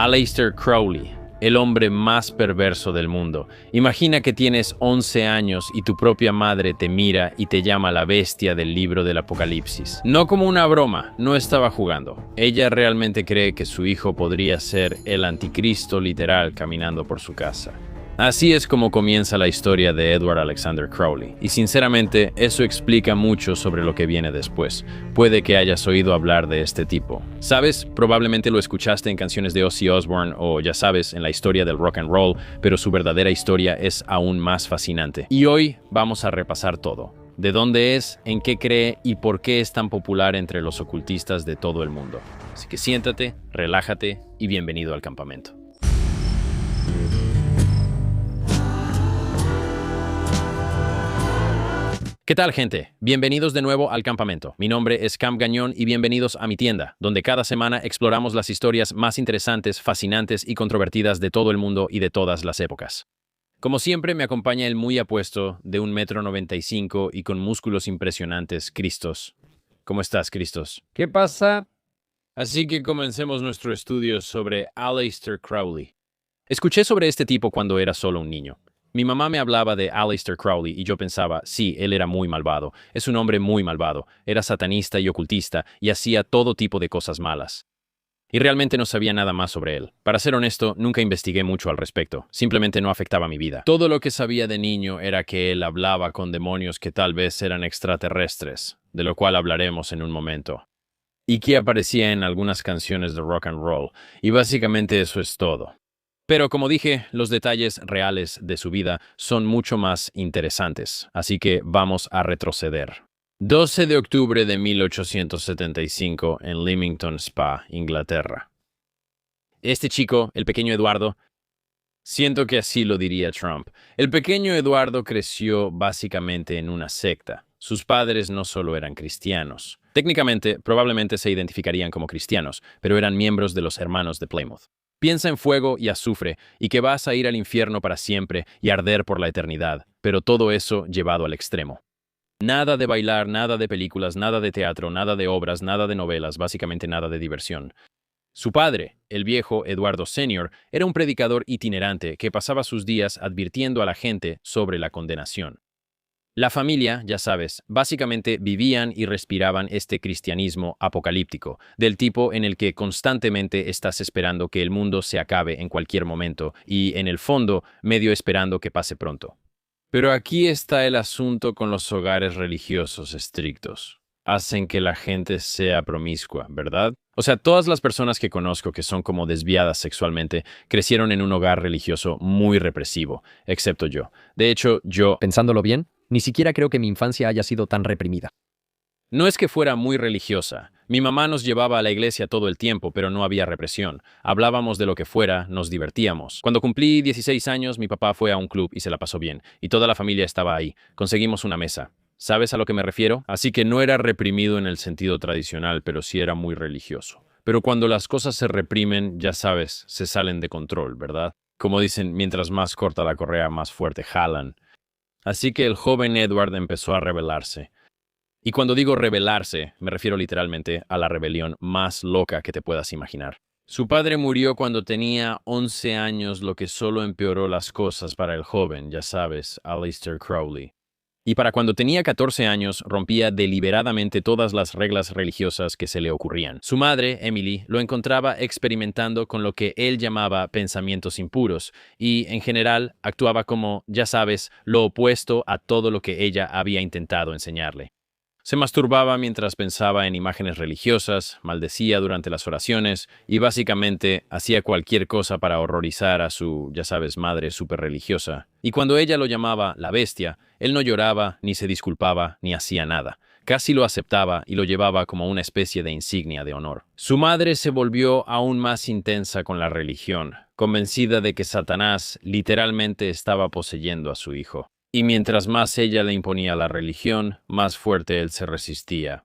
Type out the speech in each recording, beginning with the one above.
Aleister Crowley, el hombre más perverso del mundo. Imagina que tienes 11 años y tu propia madre te mira y te llama la bestia del libro del Apocalipsis. No como una broma, no estaba jugando. Ella realmente cree que su hijo podría ser el anticristo literal caminando por su casa. Así es como comienza la historia de Edward Alexander Crowley, y sinceramente eso explica mucho sobre lo que viene después. Puede que hayas oído hablar de este tipo. ¿Sabes? Probablemente lo escuchaste en canciones de Ozzy Osbourne o, ya sabes, en la historia del rock and roll, pero su verdadera historia es aún más fascinante. Y hoy vamos a repasar todo. De dónde es, en qué cree y por qué es tan popular entre los ocultistas de todo el mundo. Así que siéntate, relájate y bienvenido al campamento. ¿Qué tal, gente? Bienvenidos de nuevo al campamento. Mi nombre es Cam Gañón y bienvenidos a mi tienda, donde cada semana exploramos las historias más interesantes, fascinantes y controvertidas de todo el mundo y de todas las épocas. Como siempre, me acompaña el muy apuesto, de 1,95 m y con músculos impresionantes, Cristos. ¿Cómo estás, Cristos? ¿Qué pasa? Así que comencemos nuestro estudio sobre Aleister Crowley. Escuché sobre este tipo cuando era solo un niño. Mi mamá me hablaba de Aleister Crowley y yo pensaba, sí, él era muy malvado, es un hombre muy malvado, era satanista y ocultista y hacía todo tipo de cosas malas. Y realmente no sabía nada más sobre él. Para ser honesto, nunca investigué mucho al respecto, simplemente no afectaba mi vida. Todo lo que sabía de niño era que él hablaba con demonios que tal vez eran extraterrestres, de lo cual hablaremos en un momento. Y que aparecía en algunas canciones de rock and roll, y básicamente eso es todo. Pero como dije, los detalles reales de su vida son mucho más interesantes, así que vamos a retroceder. 12 de octubre de 1875 en Leamington Spa, Inglaterra. Este chico, el pequeño Eduardo, siento que así lo diría Trump. El pequeño Eduardo creció básicamente en una secta. Sus padres no solo eran cristianos. Técnicamente, probablemente se identificarían como cristianos, pero eran miembros de los Hermanos de Plymouth. Piensa en fuego y azufre, y que vas a ir al infierno para siempre y arder por la eternidad, pero todo eso llevado al extremo. Nada de bailar, nada de películas, nada de teatro, nada de obras, nada de novelas, básicamente nada de diversión. Su padre, el viejo Eduardo Sr., era un predicador itinerante que pasaba sus días advirtiendo a la gente sobre la condenación. La familia, ya sabes, básicamente vivían y respiraban este cristianismo apocalíptico, del tipo en el que constantemente estás esperando que el mundo se acabe en cualquier momento y, en el fondo, medio esperando que pase pronto. Pero aquí está el asunto con los hogares religiosos estrictos. Hacen que la gente sea promiscua, ¿verdad? O sea, todas las personas que conozco que son como desviadas sexualmente crecieron en un hogar religioso muy represivo, excepto yo. De hecho, Pensándolo bien, ni siquiera creo que mi infancia haya sido tan reprimida. no es que fuera muy religiosa. Mi mamá nos llevaba a la iglesia todo el tiempo, pero no había represión. Hablábamos de lo que fuera, nos divertíamos. Cuando cumplí 16 años, mi papá fue a un club y se la pasó bien, y toda la familia estaba ahí. Conseguimos una mesa. ¿Sabes a lo que me refiero? Así que no era reprimido en el sentido tradicional, pero sí era muy religioso. Pero cuando las cosas se reprimen, ya sabes, se salen de control, ¿verdad? Como dicen, mientras más corta la correa, más fuerte jalan. Así que el joven Edward empezó a rebelarse. Y cuando digo rebelarse, me refiero literalmente a la rebelión más loca que te puedas imaginar. Su padre murió cuando tenía 11 años, lo que solo empeoró las cosas para el joven, ya sabes, Aleister Crowley. Y para cuando tenía 14 años, rompía deliberadamente todas las reglas religiosas que se le ocurrían. Su madre, Emily, lo encontraba experimentando con lo que él llamaba pensamientos impuros y, en general, actuaba como, ya sabes, lo opuesto a todo lo que ella había intentado enseñarle. Se masturbaba mientras pensaba en imágenes religiosas, maldecía durante las oraciones y básicamente hacía cualquier cosa para horrorizar a su, ya sabes, madre súper religiosa. Y cuando ella lo llamaba la bestia, él no lloraba, ni se disculpaba, ni hacía nada. Casi lo aceptaba y lo llevaba como una especie de insignia de honor. Su madre se volvió aún más intensa con la religión, convencida de que Satanás literalmente estaba poseyendo a su hijo. Y mientras más ella le imponía la religión, más fuerte él se resistía.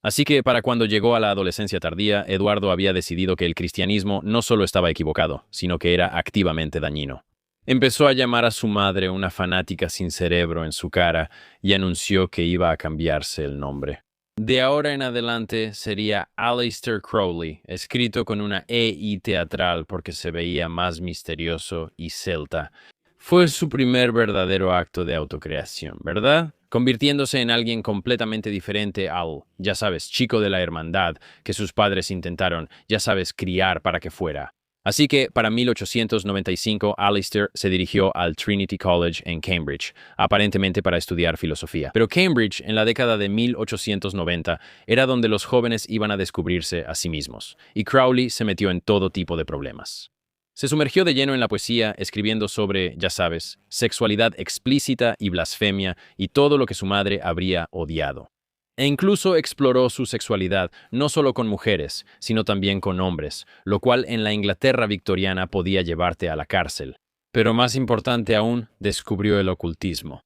Así que para cuando llegó a la adolescencia tardía, Eduardo había decidido que el cristianismo no solo estaba equivocado, sino que era activamente dañino. Empezó a llamar a su madre una fanática sin cerebro en su cara y anunció que iba a cambiarse el nombre. De ahora en adelante sería Aleister Crowley, escrito con una EI teatral porque se veía más misterioso y celta. Fue su primer verdadero acto de autocreación, ¿verdad? Convirtiéndose en alguien completamente diferente al, ya sabes, chico de la hermandad que sus padres intentaron, ya sabes, criar para que fuera. Así que, para 1895, Aleister se dirigió al Trinity College en Cambridge, aparentemente para estudiar filosofía. Pero Cambridge, en la década de 1890, era donde los jóvenes iban a descubrirse a sí mismos, y Crowley se metió en todo tipo de problemas. Se sumergió de lleno en la poesía, escribiendo sobre, ya sabes, sexualidad explícita y blasfemia y todo lo que su madre habría odiado. E incluso exploró su sexualidad no solo con mujeres, sino también con hombres, lo cual en la Inglaterra victoriana podía llevarte a la cárcel. Pero más importante aún, descubrió el ocultismo.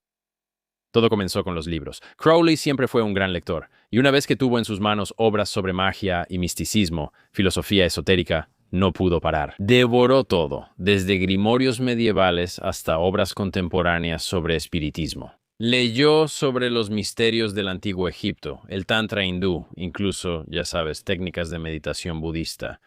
Todo comenzó con los libros. Crowley siempre fue un gran lector, y una vez que tuvo en sus manos obras sobre magia y misticismo, filosofía esotérica, no pudo parar. Devoró todo, desde grimorios medievales hasta obras contemporáneas sobre espiritismo. Leyó sobre los misterios del antiguo Egipto, el Tantra hindú, incluso, ya sabes, técnicas de meditación budista.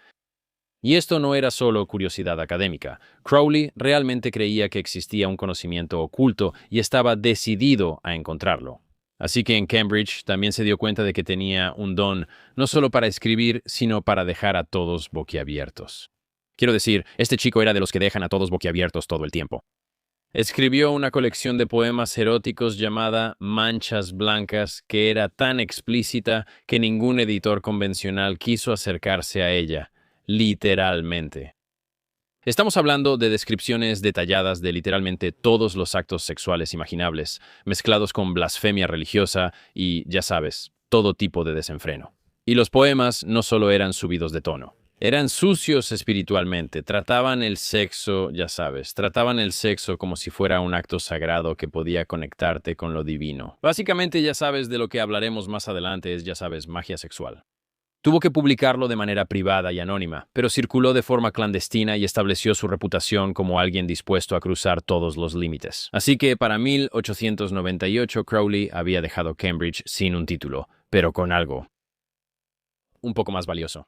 Y esto no era solo curiosidad académica. Crowley realmente creía que existía un conocimiento oculto y estaba decidido a encontrarlo. Así que en Cambridge también se dio cuenta de que tenía un don no solo para escribir, sino para dejar a todos boquiabiertos. Quiero decir, este chico era de los que dejan a todos boquiabiertos todo el tiempo. Escribió una colección de poemas eróticos llamada Manchas Blancas que era tan explícita que ningún editor convencional quiso acercarse a ella, literalmente. Estamos hablando de descripciones detalladas de literalmente todos los actos sexuales imaginables, mezclados con blasfemia religiosa y, ya sabes, todo tipo de desenfreno. Y los poemas no solo eran subidos de tono. Eran sucios espiritualmente, trataban el sexo, ya sabes, trataban el sexo como si fuera un acto sagrado que podía conectarte con lo divino. Básicamente, ya sabes, de lo que hablaremos más adelante es, ya sabes, magia sexual. Tuvo que publicarlo de manera privada y anónima, pero circuló de forma clandestina y estableció su reputación como alguien dispuesto a cruzar todos los límites. Así que para 1898 Crowley había dejado Cambridge sin un título, pero con algo un poco más valioso.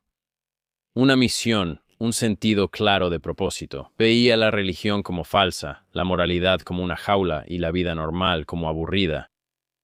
Una misión, un sentido claro de propósito. Veía la religión como falsa, la moralidad como una jaula y la vida normal como aburrida.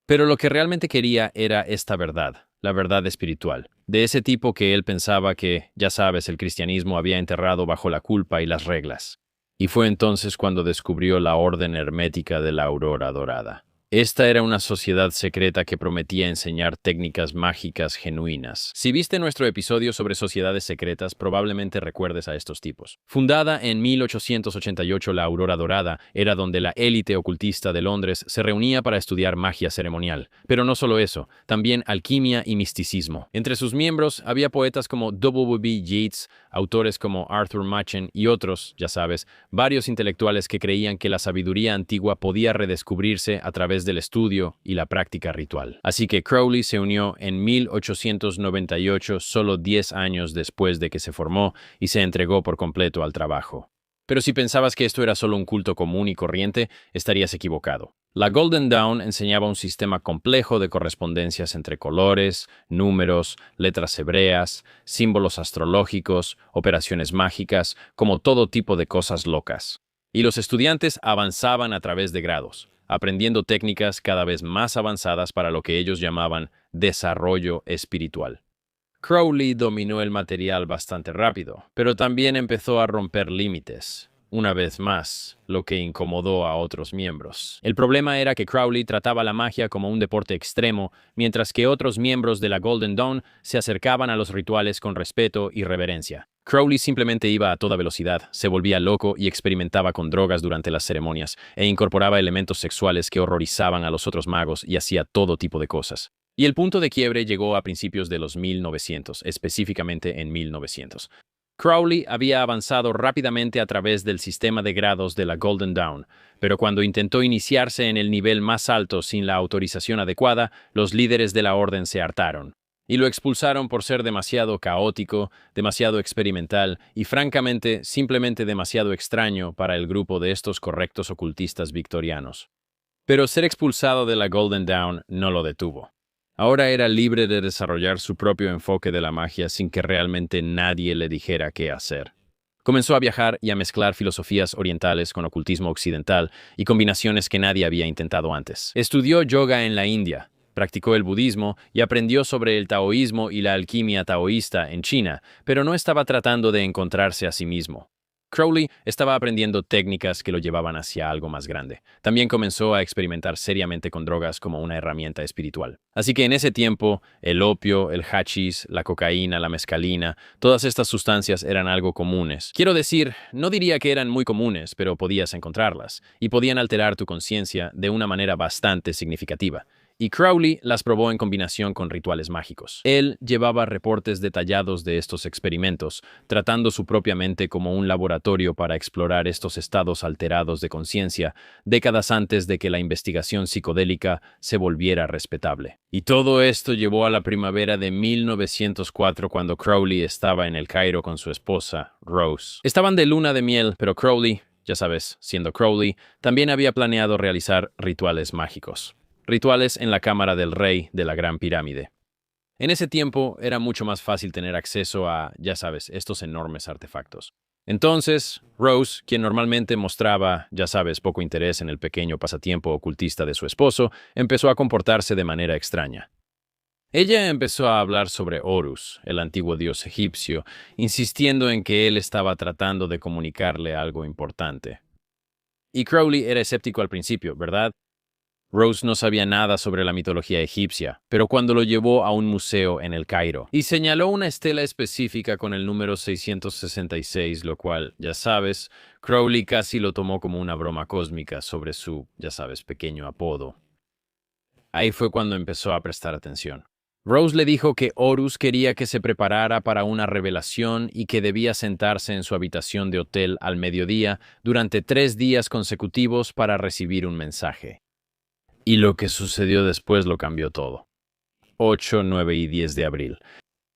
Pero lo que realmente quería era esta verdad, la verdad espiritual, de ese tipo que él pensaba que, ya sabes, el cristianismo había enterrado bajo la culpa y las reglas. Y fue entonces cuando descubrió la orden hermética de la aurora dorada. Esta era una sociedad secreta que prometía enseñar técnicas mágicas genuinas. Si viste nuestro episodio sobre sociedades secretas, probablemente recuerdes a estos tipos. Fundada en 1888, la Aurora Dorada era donde la élite ocultista de Londres se reunía para estudiar magia ceremonial. Pero no solo eso, también alquimia y misticismo. Entre sus miembros había poetas como W. B. Yeats, autores como Arthur Machen y otros, ya sabes, varios intelectuales que creían que la sabiduría antigua podía redescubrirse a través del estudio y la práctica ritual. Así que Crowley se unió en 1898, solo 10 años después de que se formó, y se entregó por completo al trabajo. Pero si pensabas que esto era solo un culto común y corriente, estarías equivocado. La Golden Dawn enseñaba un sistema complejo de correspondencias entre colores, números, letras hebreas, símbolos astrológicos, operaciones mágicas, como todo tipo de cosas locas. Y los estudiantes avanzaban a través de grados, aprendiendo técnicas cada vez más avanzadas para lo que ellos llamaban desarrollo espiritual. Crowley dominó el material bastante rápido, pero también empezó a romper límites. Una vez más, lo que incomodó a otros miembros. El problema era que Crowley trataba la magia como un deporte extremo, mientras que otros miembros de la Golden Dawn se acercaban a los rituales con respeto y reverencia. Crowley simplemente iba a toda velocidad, se volvía loco y experimentaba con drogas durante las ceremonias, e incorporaba elementos sexuales que horrorizaban a los otros magos y hacía todo tipo de cosas. Y el punto de quiebre llegó a principios de los 1900, específicamente en 1900. Crowley había avanzado rápidamente a través del sistema de grados de la Golden Dawn, pero cuando intentó iniciarse en el nivel más alto sin la autorización adecuada, los líderes de la orden se hartaron y lo expulsaron por ser demasiado caótico, demasiado experimental y, francamente, simplemente demasiado extraño para el grupo de estos correctos ocultistas victorianos. Pero ser expulsado de la Golden Dawn no lo detuvo. Ahora era libre de desarrollar su propio enfoque de la magia sin que realmente nadie le dijera qué hacer. Comenzó a viajar y a mezclar filosofías orientales con ocultismo occidental y combinaciones que nadie había intentado antes. Estudió yoga en la India, practicó el budismo y aprendió sobre el taoísmo y la alquimia taoísta en China, pero no estaba tratando de encontrarse a sí mismo. Crowley estaba aprendiendo técnicas que lo llevaban hacia algo más grande. También comenzó a experimentar seriamente con drogas como una herramienta espiritual. Así que en ese tiempo, el opio, el hachís, la cocaína, la mescalina, todas estas sustancias eran algo comunes. Quiero decir, no diría que eran muy comunes, pero podías encontrarlas, y podían alterar tu conciencia de una manera bastante significativa. Y Crowley las probó en combinación con rituales mágicos. Él llevaba reportes detallados de estos experimentos, tratando su propia mente como un laboratorio para explorar estos estados alterados de conciencia, décadas antes de que la investigación psicodélica se volviera respetable. Y todo esto llevó a la primavera de 1904, cuando Crowley estaba en El Cairo con su esposa, Rose. Estaban de luna de miel, pero Crowley, ya sabes, siendo Crowley, también había planeado realizar rituales mágicos. Rituales en la cámara del rey de la Gran Pirámide. En ese tiempo era mucho más fácil tener acceso a, ya sabes, estos enormes artefactos. Entonces, Rose, quien normalmente mostraba, ya sabes, poco interés en el pequeño pasatiempo ocultista de su esposo, empezó a comportarse de manera extraña. Ella empezó a hablar sobre Horus, el antiguo dios egipcio, insistiendo en que él estaba tratando de comunicarle algo importante. Y Crowley era escéptico al principio, ¿verdad? Rose no sabía nada sobre la mitología egipcia, pero cuando lo llevó a un museo en El Cairo y señaló una estela específica con el número 666, lo cual, ya sabes, Crowley casi lo tomó como una broma cósmica sobre su, ya sabes, pequeño apodo. Ahí fue cuando empezó a prestar atención. Rose le dijo que Horus quería que se preparara para una revelación y que debía sentarse en su habitación de hotel al mediodía durante 3 días consecutivos para recibir un mensaje. Y lo que sucedió después lo cambió todo. 8, 9 y 10 de abril.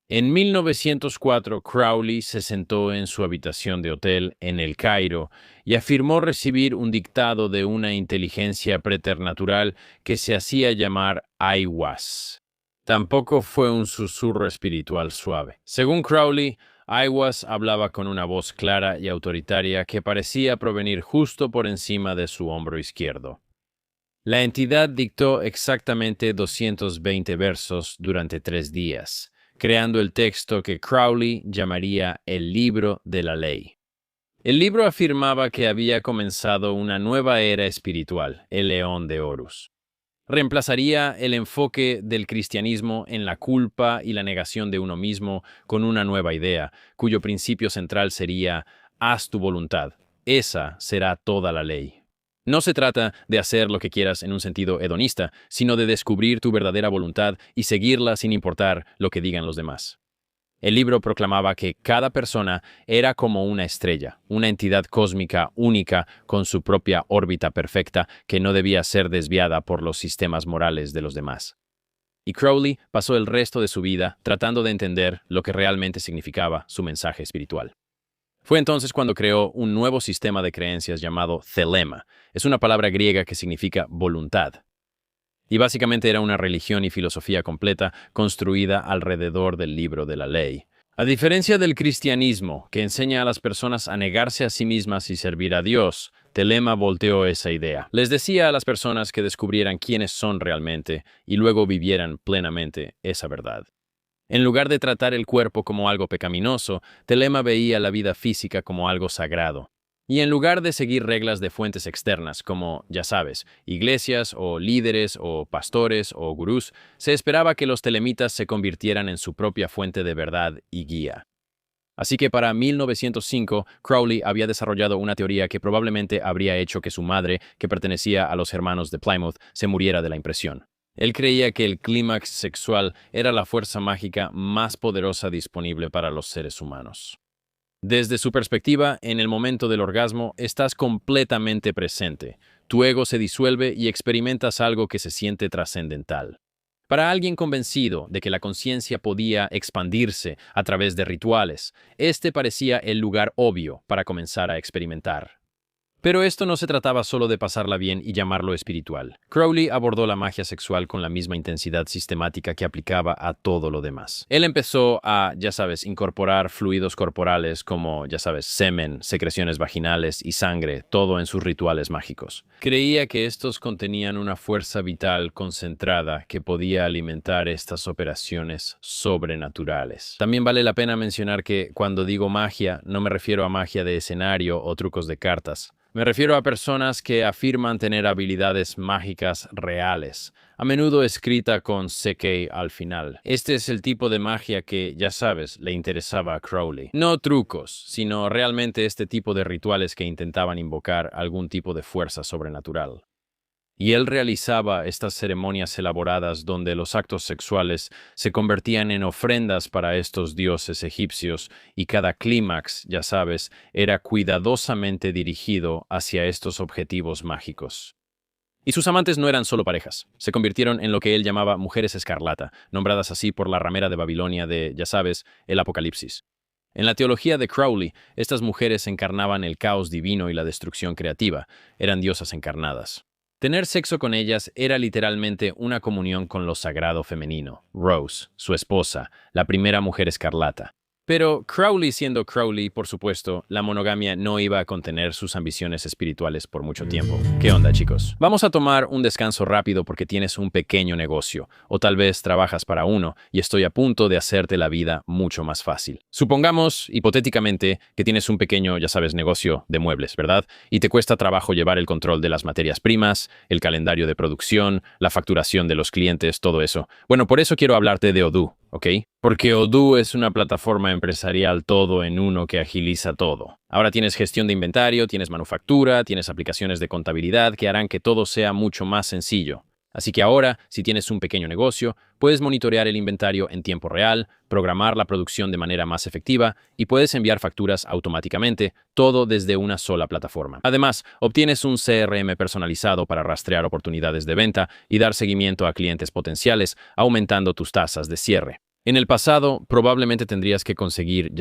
En 1904, Crowley se sentó en su habitación de hotel en El Cairo y afirmó recibir un dictado de una inteligencia preternatural que se hacía llamar Aiwass. Tampoco fue un susurro espiritual suave. Según Crowley, Aiwass hablaba con una voz clara y autoritaria que parecía provenir justo por encima de su hombro izquierdo. La entidad dictó exactamente 220 versos durante 3 días, creando el texto que Crowley llamaría el Libro de la Ley. El libro afirmaba que había comenzado una nueva era espiritual, el León de Horus. Reemplazaría el enfoque del cristianismo en la culpa y la negación de uno mismo con una nueva idea, cuyo principio central sería: haz tu voluntad, esa será toda la ley. No se trata de hacer lo que quieras en un sentido hedonista, sino de descubrir tu verdadera voluntad y seguirla sin importar lo que digan los demás. El libro proclamaba que cada persona era como una estrella, una entidad cósmica única con su propia órbita perfecta que no debía ser desviada por los sistemas morales de los demás. Y Crowley pasó el resto de su vida tratando de entender lo que realmente significaba su mensaje espiritual. Fue entonces cuando creó un nuevo sistema de creencias llamado Thelema. Es una palabra griega que significa voluntad. Y básicamente era una religión y filosofía completa construida alrededor del libro de la ley. A diferencia del cristianismo, que enseña a las personas a negarse a sí mismas y servir a Dios, Thelema volteó esa idea. Les decía a las personas que descubrieran quiénes son realmente y luego vivieran plenamente esa verdad. En lugar de tratar el cuerpo como algo pecaminoso, Thelema veía la vida física como algo sagrado. Y en lugar de seguir reglas de fuentes externas como, ya sabes, iglesias o líderes o pastores o gurús, se esperaba que los telemitas se convirtieran en su propia fuente de verdad y guía. Así que para 1905, Crowley había desarrollado una teoría que probablemente habría hecho que su madre, que pertenecía a los hermanos de Plymouth, se muriera de la impresión. Él creía que el clímax sexual era la fuerza mágica más poderosa disponible para los seres humanos. Desde su perspectiva, en el momento del orgasmo, estás completamente presente. Tu ego se disuelve y experimentas algo que se siente trascendental. Para alguien convencido de que la conciencia podía expandirse a través de rituales, este parecía el lugar obvio para comenzar a experimentar. Pero esto no se trataba solo de pasarla bien y llamarlo espiritual. Crowley abordó la magia sexual con la misma intensidad sistemática que aplicaba a todo lo demás. Él empezó a, incorporar fluidos corporales como, semen, secreciones vaginales y sangre, todo en sus rituales mágicos. Creía que estos contenían una fuerza vital concentrada que podía alimentar estas operaciones sobrenaturales. También vale la pena mencionar que cuando digo magia, no me refiero a magia de escenario o trucos de cartas. Me refiero a personas que afirman tener habilidades mágicas reales, a menudo escrita con CK al final. Este es el tipo de magia que, le interesaba a Crowley. No trucos, sino realmente este tipo de rituales que intentaban invocar algún tipo de fuerza sobrenatural. Y él realizaba estas ceremonias elaboradas donde los actos sexuales se convertían en ofrendas para estos dioses egipcios y cada clímax, era cuidadosamente dirigido hacia estos objetivos mágicos. Y sus amantes no eran solo parejas, se convirtieron en lo que él llamaba mujeres escarlata, nombradas así por la ramera de Babilonia de, el Apocalipsis. En la teología de Crowley, estas mujeres encarnaban el caos divino y la destrucción creativa, eran diosas encarnadas. Tener sexo con ellas era literalmente una comunión con lo sagrado femenino. Rose, su esposa, la primera mujer escarlata. Pero Crowley siendo Crowley, por supuesto, la monogamia no iba a contener sus ambiciones espirituales por mucho tiempo. ¿Qué onda, chicos? Vamos a tomar un descanso rápido porque tienes un pequeño negocio, o tal vez trabajas para uno y estoy a punto de hacerte la vida mucho más fácil. Supongamos, hipotéticamente, que tienes un pequeño, negocio de muebles, ¿verdad? Y te cuesta trabajo llevar el control de las materias primas, el calendario de producción, la facturación de los clientes, todo eso. Bueno, por eso quiero hablarte de Odoo. ¿Ok? Porque Odoo es una plataforma empresarial todo en uno que agiliza todo. Ahora tienes gestión de inventario, tienes manufactura, tienes aplicaciones de contabilidad que harán que todo sea mucho más sencillo. Así que ahora, si tienes un pequeño negocio, puedes monitorear el inventario en tiempo real, programar la producción de manera más efectiva y puedes enviar facturas automáticamente, todo desde una sola plataforma. Además, obtienes un CRM personalizado para rastrear oportunidades de venta y dar seguimiento a clientes potenciales, aumentando tus tasas de cierre. En el pasado, probablemente tendrías que conseguir,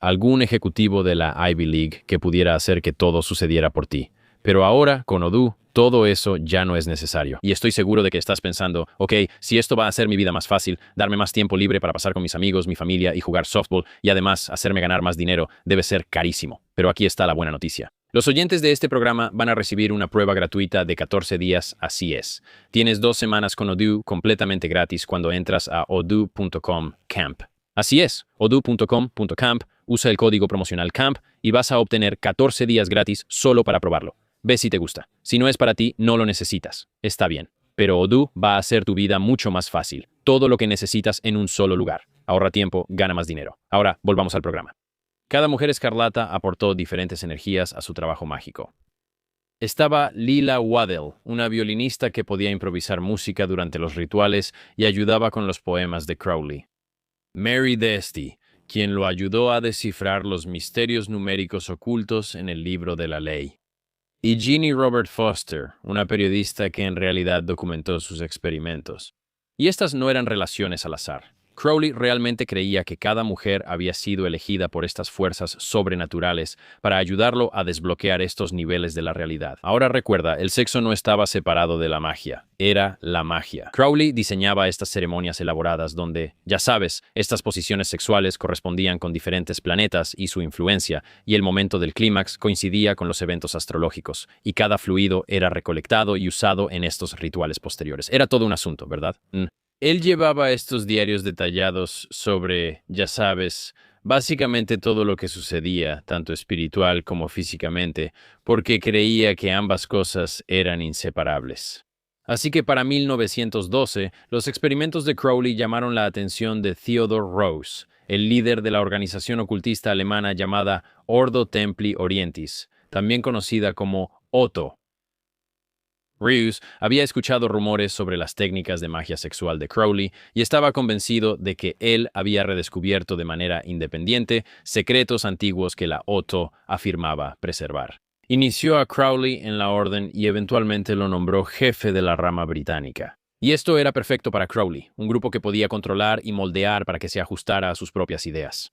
algún ejecutivo de la Ivy League que pudiera hacer que todo sucediera por ti. Pero ahora, con Odoo, todo eso ya no es necesario. Y estoy seguro de que estás pensando, ok, si esto va a hacer mi vida más fácil, darme más tiempo libre para pasar con mis amigos, mi familia y jugar softball, y además hacerme ganar más dinero, debe ser carísimo. Pero aquí está la buena noticia. Los oyentes de este programa van a recibir una prueba gratuita de 14 días, así es. Tienes 2 semanas con Odoo completamente gratis cuando entras a odoo.com/camp. Así es, odoo.com/camp, usa el código promocional CAMP y vas a obtener 14 días gratis solo para probarlo. Ve si te gusta. Si no es para ti, no lo necesitas. Está bien. Pero Odoo va a hacer tu vida mucho más fácil. Todo lo que necesitas en un solo lugar. Ahorra tiempo, gana más dinero. Ahora, volvamos al programa. Cada mujer escarlata aportó diferentes energías a su trabajo mágico. Estaba Lila Waddell, una violinista que podía improvisar música durante los rituales y ayudaba con los poemas de Crowley. Mary Desti, quien lo ayudó a descifrar los misterios numéricos ocultos en el libro de la ley. Y Jeannie Robert Foster, una periodista que en realidad documentó sus experimentos. Y estas no eran relaciones al azar. Crowley realmente creía que cada mujer había sido elegida por estas fuerzas sobrenaturales para ayudarlo a desbloquear estos niveles de la realidad. Ahora recuerda, el sexo no estaba separado de la magia, era la magia. Crowley diseñaba estas ceremonias elaboradas donde, estas posiciones sexuales correspondían con diferentes planetas y su influencia, y el momento del clímax coincidía con los eventos astrológicos, y cada fluido era recolectado y usado en estos rituales posteriores. Era todo un asunto, ¿verdad? Él llevaba estos diarios detallados sobre, básicamente todo lo que sucedía, tanto espiritual como físicamente, porque creía que ambas cosas eran inseparables. Así que para 1912, los experimentos de Crowley llamaron la atención de Theodor Rose, el líder de la organización ocultista alemana llamada Ordo Templi Orientis, también conocida como Otto. Rose había escuchado rumores sobre las técnicas de magia sexual de Crowley y estaba convencido de que él había redescubierto de manera independiente secretos antiguos que la Otto afirmaba preservar. Inició a Crowley en la orden y eventualmente lo nombró jefe de la rama británica. Y esto era perfecto para Crowley, un grupo que podía controlar y moldear para que se ajustara a sus propias ideas.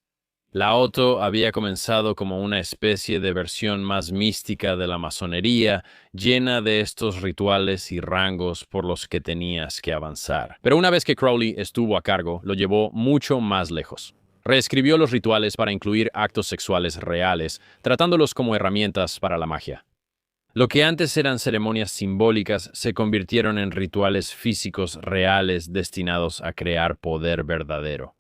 La Otto había comenzado como una especie de versión más mística de la masonería, llena de estos rituales y rangos por los que tenías que avanzar. Pero una vez que Crowley estuvo a cargo, lo llevó mucho más lejos. Reescribió los rituales para incluir actos sexuales reales, tratándolos como herramientas para la magia. Lo que antes eran ceremonias simbólicas se convirtieron en rituales físicos reales destinados a crear poder verdadero.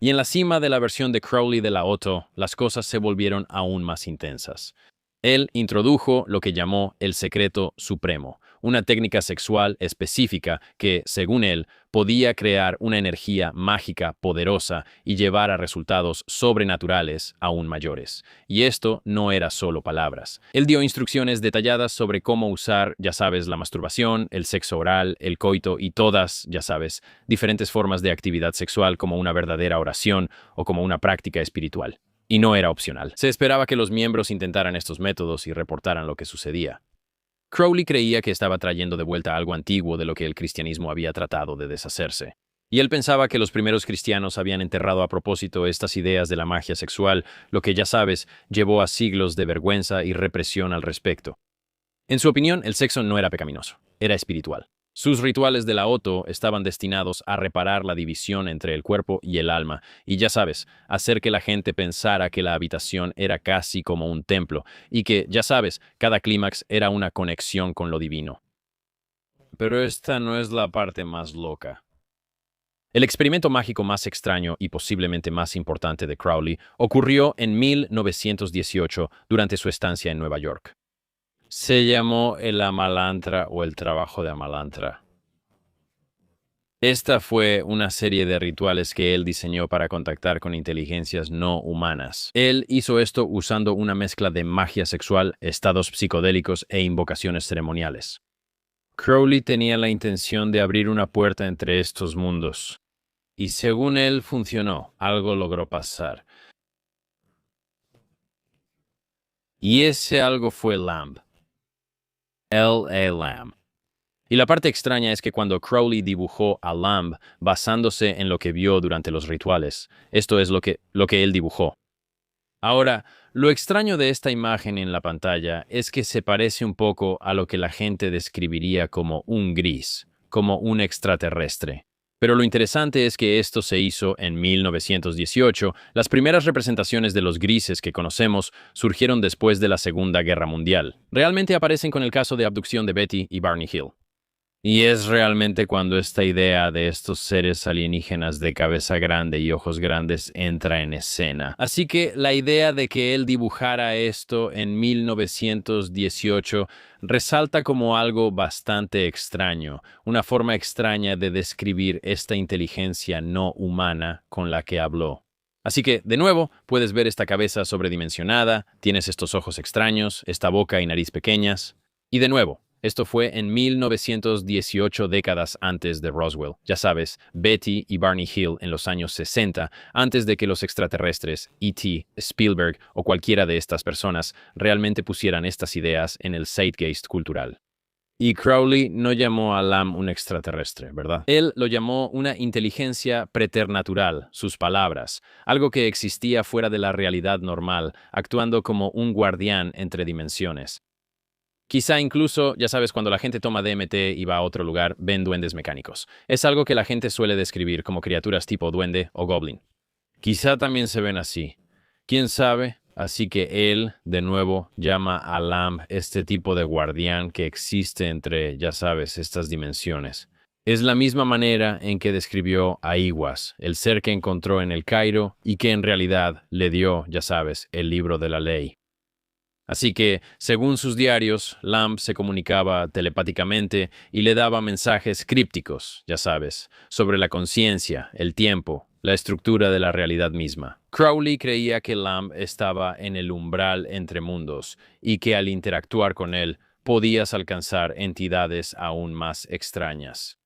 Y en la cima de la versión de Crowley de la Otto, las cosas se volvieron aún más intensas. Él introdujo lo que llamó el secreto supremo, una técnica sexual específica que, según él, podía crear una energía mágica poderosa y llevar a resultados sobrenaturales aún mayores. Y esto no era solo palabras. Él dio instrucciones detalladas sobre cómo usar, ya sabes, la masturbación, el sexo oral, el coito y todas, ya sabes, diferentes formas de actividad sexual como una verdadera oración o como una práctica espiritual. Y no era opcional. Se esperaba que los miembros intentaran estos métodos y reportaran lo que sucedía. Crowley creía que estaba trayendo de vuelta algo antiguo de lo que el cristianismo había tratado de deshacerse. Y él pensaba que los primeros cristianos habían enterrado a propósito estas ideas de la magia sexual, lo que, ya sabes, llevó a siglos de vergüenza y represión al respecto. En su opinión, el sexo no era pecaminoso, era espiritual. Sus rituales de la Otto estaban destinados a reparar la división entre el cuerpo y el alma, y ya sabes, hacer que la gente pensara que la habitación era casi como un templo, y que, ya sabes, cada clímax era una conexión con lo divino. Pero esta no es la parte más loca. El experimento mágico más extraño y posiblemente más importante de Crowley ocurrió en 1918 durante su estancia en Nueva York. Se llamó el Amalantra o el trabajo de Amalantra. Esta fue una serie de rituales que él diseñó para contactar con inteligencias no humanas. Él hizo esto usando una mezcla de magia sexual, estados psicodélicos e invocaciones ceremoniales. Crowley tenía la intención de abrir una puerta entre estos mundos. Y según él funcionó, algo logró pasar. Y ese algo fue Lamb. L.A. Lamb. Y la parte extraña es que cuando Crowley dibujó a Lamb basándose en lo que vio durante los rituales, esto es lo que él dibujó. Ahora, lo extraño de esta imagen en la pantalla es que se parece un poco a lo que la gente describiría como un gris, como un extraterrestre. Pero lo interesante es que esto se hizo en 1918. Las primeras representaciones de los grises que conocemos surgieron después de la Segunda Guerra Mundial. Realmente aparecen con el caso de abducción de Betty y Barney Hill. Y es realmente cuando esta idea de estos seres alienígenas de cabeza grande y ojos grandes entra en escena. Así que la idea de que él dibujara esto en 1918 resalta como algo bastante extraño, una forma extraña de describir esta inteligencia no humana con la que habló. Así que, de nuevo, puedes ver esta cabeza sobredimensionada, tienes estos ojos extraños, esta boca y nariz pequeñas. Y de nuevo, esto fue en 1918, décadas antes de Roswell. Ya sabes, Betty y Barney Hill en los años 60, antes de que los extraterrestres, E.T., Spielberg o cualquiera de estas personas realmente pusieran estas ideas en el zeitgeist cultural. Y Crowley no llamó a Lamb un extraterrestre, ¿verdad? Él lo llamó una inteligencia preternatural, sus palabras, algo que existía fuera de la realidad normal, actuando como un guardián entre dimensiones. Quizá incluso, ya sabes, cuando la gente toma DMT y va a otro lugar, ven duendes mecánicos. Es algo que la gente suele describir como criaturas tipo duende o goblin. Quizá también se ven así. ¿Quién sabe? Así que él, de nuevo, llama a Lamb este tipo de guardián que existe entre, ya sabes, estas dimensiones. Es la misma manera en que describió a Iwas, el ser que encontró en el Cairo y que en realidad le dio, ya sabes, el libro de la ley. Así que, según sus diarios, Lamb se comunicaba telepáticamente y le daba mensajes crípticos, ya sabes, sobre la conciencia, el tiempo, la estructura de la realidad misma. Crowley creía que Lamb estaba en el umbral entre mundos y que al interactuar con él podías alcanzar entidades aún más extrañas.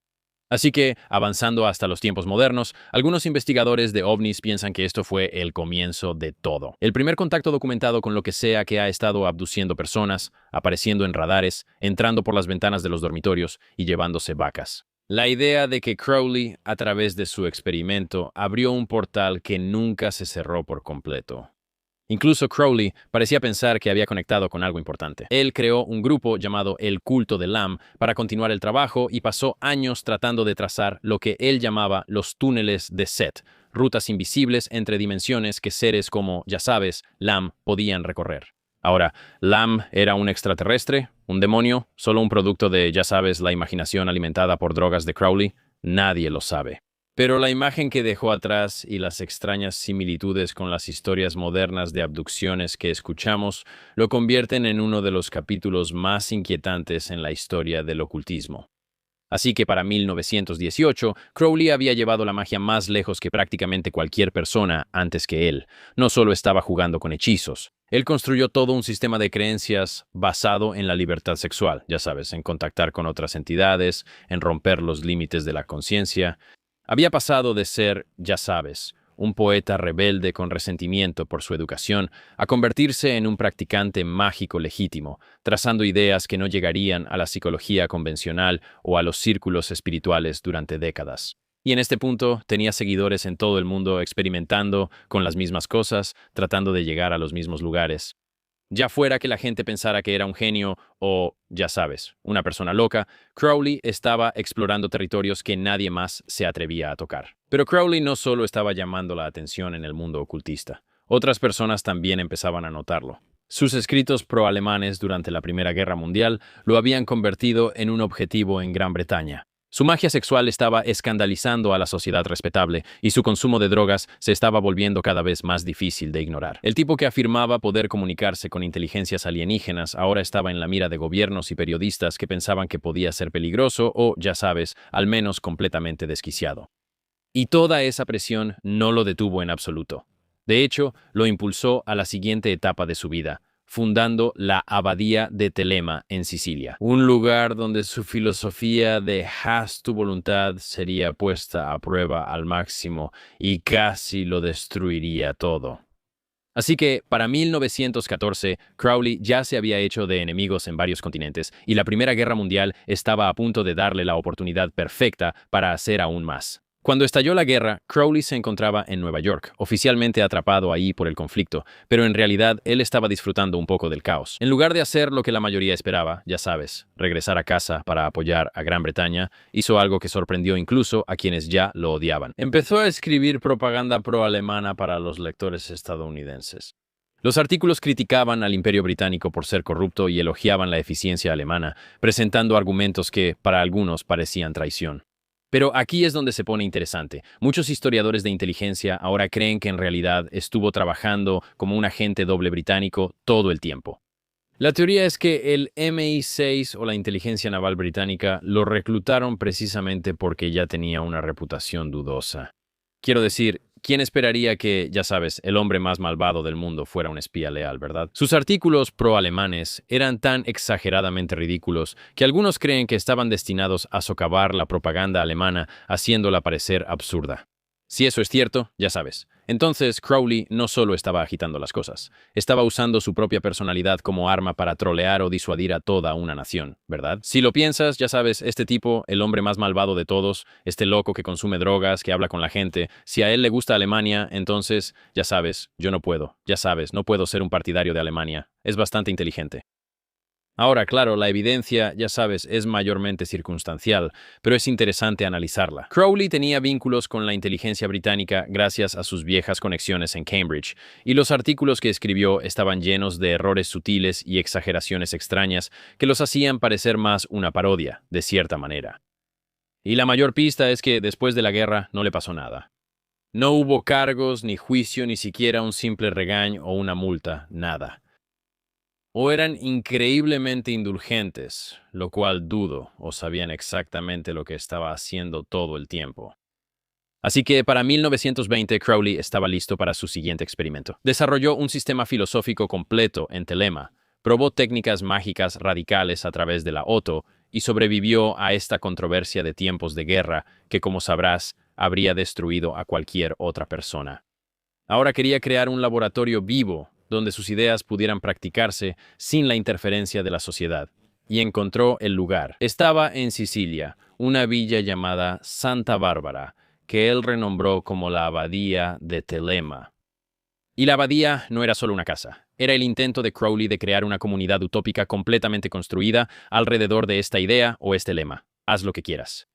Así que, avanzando hasta los tiempos modernos, algunos investigadores de ovnis piensan que esto fue el comienzo de todo. El primer contacto documentado con lo que sea que ha estado abduciendo personas, apareciendo en radares, entrando por las ventanas de los dormitorios y llevándose vacas. La idea de que Crowley, a través de su experimento, abrió un portal que nunca se cerró por completo. Incluso Crowley parecía pensar que había conectado con algo importante. Él creó un grupo llamado el Culto de Lam para continuar el trabajo y pasó años tratando de trazar lo que él llamaba los túneles de Set, rutas invisibles entre dimensiones que seres como, ya sabes, Lam podían recorrer. Ahora, ¿Lam era un extraterrestre? ¿Un demonio? ¿Solo un producto de, ya sabes, la imaginación alimentada por drogas de Crowley? Nadie lo sabe. Pero la imagen que dejó atrás y las extrañas similitudes con las historias modernas de abducciones que escuchamos lo convierten en uno de los capítulos más inquietantes en la historia del ocultismo. Así que para 1918, Crowley había llevado la magia más lejos que prácticamente cualquier persona antes que él. No solo estaba jugando con hechizos. Él construyó todo un sistema de creencias basado en la libertad sexual, ya sabes, en contactar con otras entidades, en romper los límites de la conciencia. Había pasado de ser, ya sabes, un poeta rebelde con resentimiento por su educación, a convertirse en un practicante mágico legítimo, trazando ideas que no llegarían a la psicología convencional o a los círculos espirituales durante décadas. Y en este punto tenía seguidores en todo el mundo experimentando con las mismas cosas, tratando de llegar a los mismos lugares. Ya fuera que la gente pensara que era un genio o, ya sabes, una persona loca, Crowley estaba explorando territorios que nadie más se atrevía a tocar. Pero Crowley no solo estaba llamando la atención en el mundo ocultista. Otras personas también empezaban a notarlo. Sus escritos pro-alemanes durante la Primera Guerra Mundial lo habían convertido en un objetivo en Gran Bretaña. Su magia sexual estaba escandalizando a la sociedad respetable y su consumo de drogas se estaba volviendo cada vez más difícil de ignorar. El tipo que afirmaba poder comunicarse con inteligencias alienígenas ahora estaba en la mira de gobiernos y periodistas que pensaban que podía ser peligroso o, ya sabes, al menos completamente desquiciado. Y toda esa presión no lo detuvo en absoluto. De hecho, lo impulsó a la siguiente etapa de su vida, fundando la Abadía de Telema en Sicilia, un lugar donde su filosofía de haz tu voluntad sería puesta a prueba al máximo y casi lo destruiría todo. Así que, para 1914, Crowley ya se había hecho de enemigos en varios continentes y la Primera Guerra Mundial estaba a punto de darle la oportunidad perfecta para hacer aún más. Cuando estalló la guerra, Crowley se encontraba en Nueva York, oficialmente atrapado ahí por el conflicto, pero en realidad él estaba disfrutando un poco del caos. En lugar de hacer lo que la mayoría esperaba, ya sabes, regresar a casa para apoyar a Gran Bretaña, hizo algo que sorprendió incluso a quienes ya lo odiaban. Empezó a escribir propaganda pro-alemana para los lectores estadounidenses. Los artículos criticaban al Imperio Británico por ser corrupto y elogiaban la eficiencia alemana, presentando argumentos que, para algunos, parecían traición. Pero aquí es donde se pone interesante. Muchos historiadores de inteligencia ahora creen que en realidad estuvo trabajando como un agente doble británico todo el tiempo. La teoría es que el MI6 o la inteligencia naval británica lo reclutaron precisamente porque ya tenía una reputación dudosa. Quiero decir, ¿quién esperaría que, ya sabes, el hombre más malvado del mundo fuera un espía leal, verdad? Sus artículos pro-alemanes eran tan exageradamente ridículos que algunos creen que estaban destinados a socavar la propaganda alemana, haciéndola parecer absurda. Si eso es cierto, ya sabes. Entonces, Crowley no solo estaba agitando las cosas, estaba usando su propia personalidad como arma para trolear o disuadir a toda una nación, ¿verdad? Si lo piensas, ya sabes, este tipo, el hombre más malvado de todos, este loco que consume drogas, que habla con la gente, si a él le gusta Alemania, entonces, ya sabes, yo no puedo, ya sabes, no puedo ser un partidario de Alemania. Es bastante inteligente. Ahora, claro, la evidencia, ya sabes, es mayormente circunstancial, pero es interesante analizarla. Crowley tenía vínculos con la inteligencia británica gracias a sus viejas conexiones en Cambridge, y los artículos que escribió estaban llenos de errores sutiles y exageraciones extrañas que los hacían parecer más una parodia, de cierta manera. Y la mayor pista es que después de la guerra no le pasó nada. No hubo cargos, ni juicio, ni siquiera un simple regaño o una multa, nada. O eran increíblemente indulgentes, lo cual dudo, o sabían exactamente lo que estaba haciendo todo el tiempo. Así que para 1920 Crowley estaba listo para su siguiente experimento. Desarrolló un sistema filosófico completo en Telema, probó técnicas mágicas radicales a través de la Otto y sobrevivió a esta controversia de tiempos de guerra que, como sabrás, habría destruido a cualquier otra persona. Ahora quería crear un laboratorio vivo donde sus ideas pudieran practicarse sin la interferencia de la sociedad. y encontró el lugar. Estaba en Sicilia, una villa llamada Santa Bárbara, que él renombró como la Abadía de Telema. Y la abadía no era solo una casa, era el intento de Crowley de crear una comunidad utópica completamente construida alrededor de esta idea o este lema: haz lo que quieras.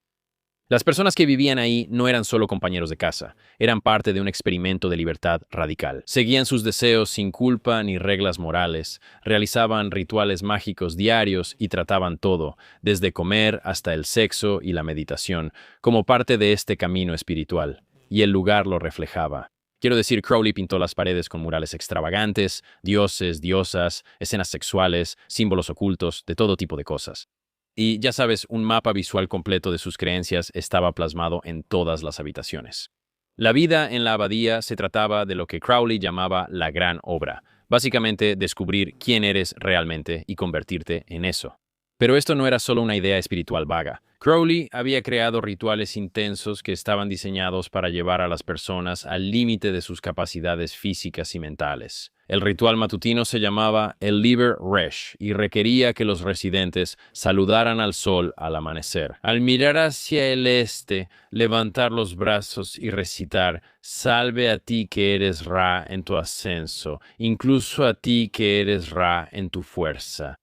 Las personas que vivían ahí no eran solo compañeros de casa, eran parte de un experimento de libertad radical. Seguían sus deseos sin culpa ni reglas morales, realizaban rituales mágicos diarios y trataban todo, desde comer hasta el sexo y la meditación, como parte de este camino espiritual, y el lugar lo reflejaba. Quiero decir, Crowley pintó las paredes con murales extravagantes, dioses, diosas, escenas sexuales, símbolos ocultos, de todo tipo de cosas. Y ya sabes, un mapa visual completo de sus creencias estaba plasmado en todas las habitaciones. La vida en la abadía se trataba de lo que Crowley llamaba la gran obra, básicamente descubrir quién eres realmente y convertirte en eso. Pero esto no era solo una idea espiritual vaga. Crowley había creado rituales intensos que estaban diseñados para llevar a las personas al límite de sus capacidades físicas y mentales. El ritual matutino se llamaba el Liber Resh y requería que los residentes saludaran al sol al amanecer. Al mirar hacia el este, levantar los brazos y recitar: Salve a ti que eres Ra en tu ascenso, incluso a ti que eres Ra en tu fuerza.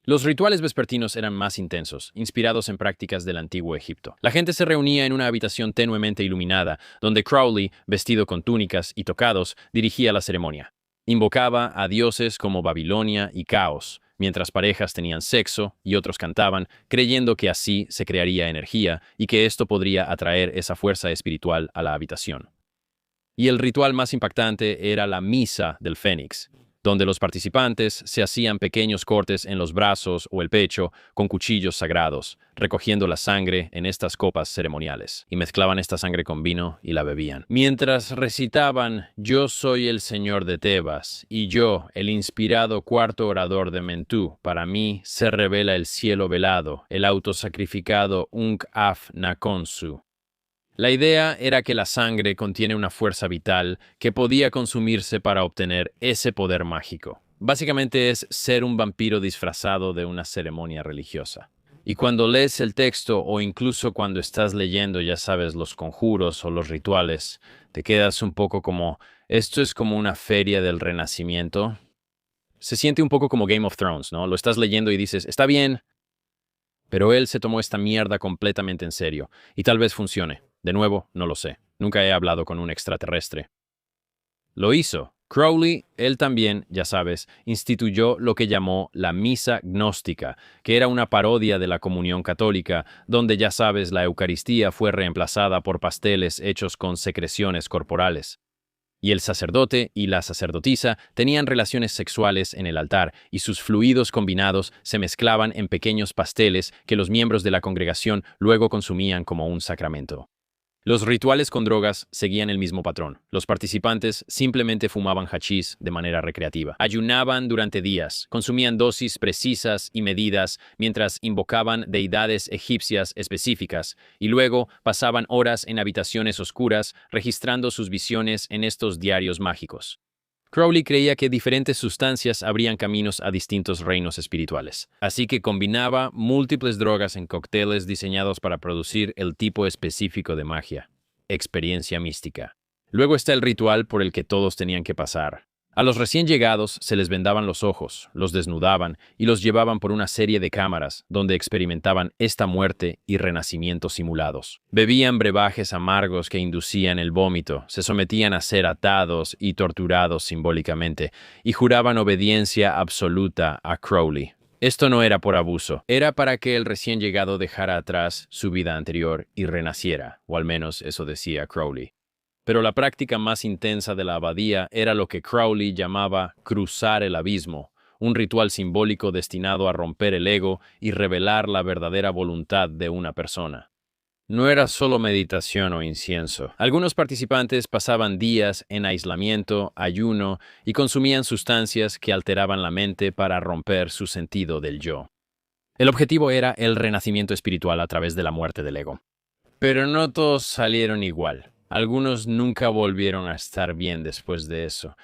Los rituales vespertinos eran más intensos, inspirados en prácticas del antiguo Egipto. La gente se reunía en una habitación tenuemente iluminada, donde Crowley, vestido con túnicas y tocados, dirigía la ceremonia. Invocaba a dioses como Babilonia y Caos, mientras parejas tenían sexo y otros cantaban, creyendo que así se crearía energía y que esto podría atraer esa fuerza espiritual a la habitación. Y el ritual más impactante era la Misa del Fénix, donde los participantes se hacían pequeños cortes en los brazos o el pecho con cuchillos sagrados, recogiendo la sangre en estas copas ceremoniales, y mezclaban esta sangre con vino y la bebían. Mientras recitaban: Yo soy el señor de Tebas, y yo, el inspirado cuarto orador de Mentú, para mí se revela el cielo velado, el autosacrificado Unk-Af-Nakonsu. La idea era que la sangre contiene una fuerza vital que podía consumirse para obtener ese poder mágico. Básicamente es ser un vampiro disfrazado de una ceremonia religiosa. Y cuando lees el texto o incluso cuando estás leyendo, ya sabes, los conjuros o los rituales, te quedas un poco como: esto es como una feria del Renacimiento. Se siente un poco como Game of Thrones, ¿no? Lo estás leyendo y dices: está bien, pero él se tomó esta mierda completamente en serio, y tal vez funcione. De nuevo, no lo sé. Nunca he hablado con un extraterrestre. Lo hizo. Crowley, él también, ya sabes, instituyó lo que llamó la Misa Gnóstica, que era una parodia de la comunión católica, donde, ya sabes, la Eucaristía fue reemplazada por pasteles hechos con secreciones corporales. Y el sacerdote y la sacerdotisa tenían relaciones sexuales en el altar, y sus fluidos combinados se mezclaban en pequeños pasteles que los miembros de la congregación luego consumían como un sacramento. Los rituales con drogas seguían el mismo patrón. Los participantes simplemente fumaban hachís de manera recreativa. Ayunaban durante días, consumían dosis precisas y medidas mientras invocaban deidades egipcias específicas, y luego pasaban horas en habitaciones oscuras registrando sus visiones en estos diarios mágicos. Crowley creía que diferentes sustancias abrían caminos a distintos reinos espirituales, así que combinaba múltiples drogas en cócteles diseñados para producir el tipo específico de magia: experiencia mística. Luego está el ritual por el que todos tenían que pasar. A los recién llegados se les vendaban los ojos, los desnudaban y los llevaban por una serie de cámaras donde experimentaban esta muerte y renacimiento simulados. Bebían brebajes amargos que inducían el vómito, se sometían a ser atados y torturados simbólicamente y juraban obediencia absoluta a Crowley. Esto no era por abuso, era para que el recién llegado dejara atrás su vida anterior y renaciera, o al menos eso decía Crowley. Pero la práctica más intensa de la abadía era lo que Crowley llamaba cruzar el abismo, un ritual simbólico destinado a romper el ego y revelar la verdadera voluntad de una persona. No era solo meditación o incienso. Algunos participantes pasaban días en aislamiento, ayuno y consumían sustancias que alteraban la mente para romper su sentido del yo. El objetivo era el renacimiento espiritual a través de la muerte del ego. Pero no todos salieron igual. Algunos nunca volvieron a estar bien después de eso,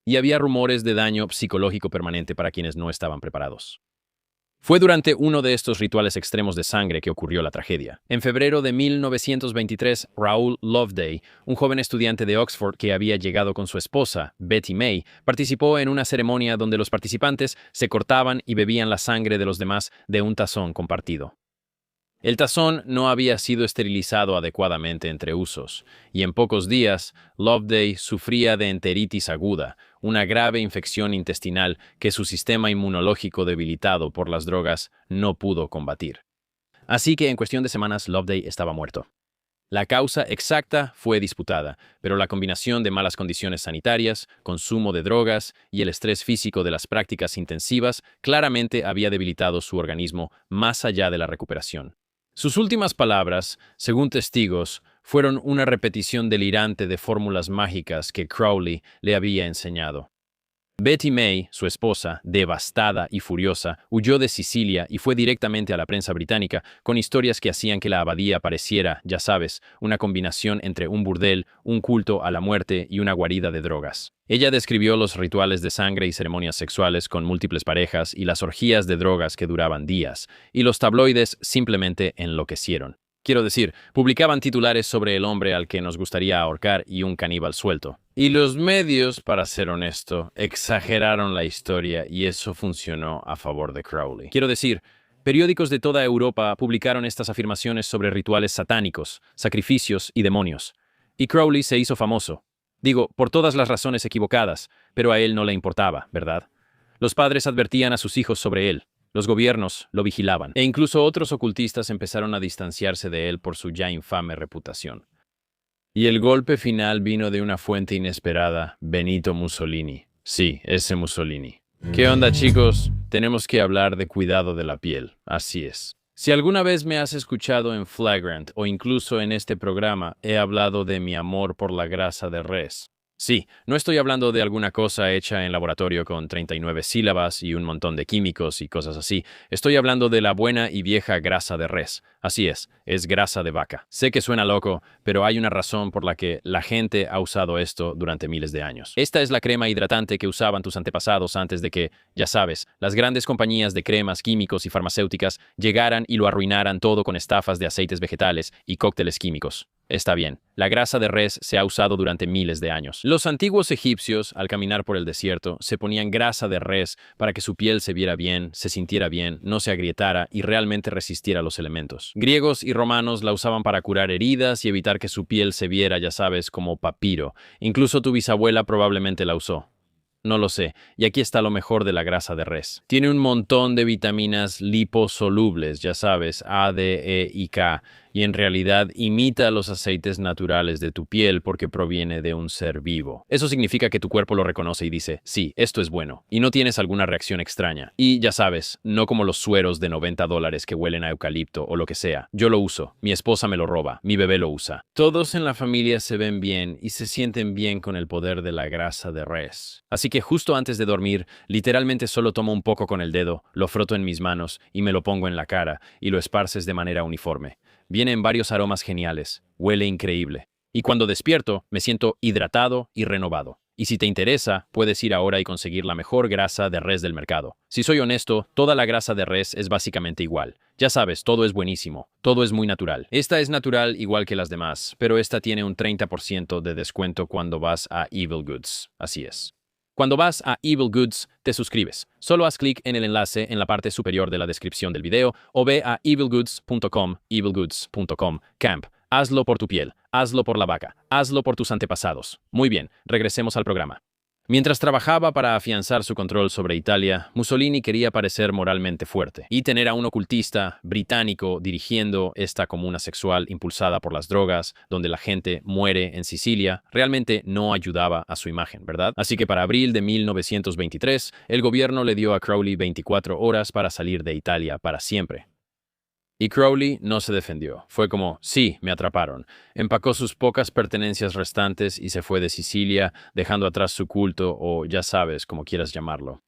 y había rumores de daño psicológico permanente para quienes no estaban preparados. Fue durante uno de estos rituales extremos de sangre que ocurrió la tragedia. En febrero de 1923, Raoul Loveday, un joven estudiante de Oxford que había llegado con su esposa, Betty May, participó en una ceremonia donde los participantes se cortaban y bebían la sangre de los demás de un tazón compartido. El tazón no había sido esterilizado adecuadamente entre usos, y en pocos días, Loveday sufría de enteritis aguda, una grave infección intestinal que su sistema inmunológico debilitado por las drogas no pudo combatir. Así que en cuestión de semanas, Loveday estaba muerto. La causa exacta fue disputada, pero la combinación de malas condiciones sanitarias, consumo de drogas y el estrés físico de las prácticas intensivas claramente había debilitado su organismo más allá de la recuperación. Sus últimas palabras, según testigos, fueron una repetición delirante de fórmulas mágicas que Crowley le había enseñado. Betty May, su esposa, devastada y furiosa, huyó de Sicilia y fue directamente a la prensa británica con historias que hacían que la abadía pareciera, ya sabes, una combinación entre un burdel, un culto a la muerte y una guarida de drogas. Ella describió los rituales de sangre y ceremonias sexuales con múltiples parejas y las orgías de drogas que duraban días, y los tabloides simplemente enloquecieron. Quiero decir, publicaban titulares sobre el hombre al que nos gustaría ahorcar y un caníbal suelto. Y los medios, para ser honesto, exageraron la historia y eso funcionó a favor de Crowley. Quiero decir, periódicos de toda Europa publicaron estas afirmaciones sobre rituales satánicos, sacrificios y demonios. Y Crowley se hizo famoso. Digo, por todas las razones equivocadas, pero a él no le importaba, ¿verdad? Los padres advertían a sus hijos sobre él. Los gobiernos lo vigilaban, e incluso otros ocultistas empezaron a distanciarse de él por su ya infame reputación. Y el golpe final vino de una fuente inesperada, Benito Mussolini. Sí, ese Mussolini. ¿Qué onda, chicos? Tenemos que hablar de cuidado de la piel. Así es. Si alguna vez me has escuchado en Flagrant o incluso en este programa, he hablado de mi amor por la grasa de res. Sí, no estoy hablando de alguna cosa hecha en laboratorio con 39 sílabas y un montón de químicos y cosas así. Estoy hablando de la buena y vieja grasa de res. Así es grasa de vaca. Sé que suena loco, pero hay una razón por la que la gente ha usado esto durante miles de años. Esta es la crema hidratante que usaban tus antepasados antes de que, ya sabes, las grandes compañías de cremas, químicos y farmacéuticas llegaran y lo arruinaran todo con estafas de aceites vegetales y cócteles químicos. Está bien, la grasa de res se ha usado durante miles de años. Los antiguos egipcios, al caminar por el desierto, se ponían grasa de res para que su piel se viera bien, se sintiera bien, no se agrietara y realmente resistiera a los elementos. Griegos y romanos la usaban para curar heridas y evitar que su piel se viera, ya sabes, como papiro. Incluso tu bisabuela probablemente la usó. No lo sé, y aquí está lo mejor de la grasa de res. Tiene un montón de vitaminas liposolubles, ya sabes, A, D, E y K, y en realidad imita los aceites naturales de tu piel porque proviene de un ser vivo. Eso significa que tu cuerpo lo reconoce y dice, sí, esto es bueno, y no tienes alguna reacción extraña. Y ya sabes, no como los sueros de $90 que huelen a eucalipto o lo que sea. Yo lo uso, mi esposa me lo roba, mi bebé lo usa. Todos en la familia se ven bien y se sienten bien con el poder de la grasa de res. Así que justo antes de dormir, literalmente solo tomo un poco con el dedo, lo froto en mis manos y me lo pongo en la cara y lo esparces de manera uniforme. Viene en varios aromas geniales, huele increíble. Y cuando despierto, me siento hidratado y renovado. Y si te interesa, puedes ir ahora y conseguir la mejor grasa de res del mercado. Si soy honesto, toda la grasa de res es básicamente igual. Ya sabes, todo es buenísimo, todo es muy natural. Esta es natural igual que las demás, pero esta tiene un 30% de descuento cuando vas a Evil Goods. Así es. Cuando vas a Evil Goods, te suscribes. Solo haz clic en el enlace en la parte superior de la descripción del video o ve a evilgoods.com, camp. Hazlo por tu piel, hazlo por la vaca, hazlo por tus antepasados. Muy bien, regresemos al programa. Mientras trabajaba para afianzar su control sobre Italia, Mussolini quería parecer moralmente fuerte, y tener a un ocultista británico dirigiendo esta comuna sexual impulsada por las drogas, donde la gente muere en Sicilia, realmente no ayudaba a su imagen, ¿verdad? Así que para abril de 1923, el gobierno le dio a Crowley 24 horas para salir de Italia para siempre. Y Crowley no se defendió. Fue como, sí, me atraparon. Empacó sus pocas pertenencias restantes y se fue de Sicilia, dejando atrás su culto o ya sabes, como quieras llamarlo.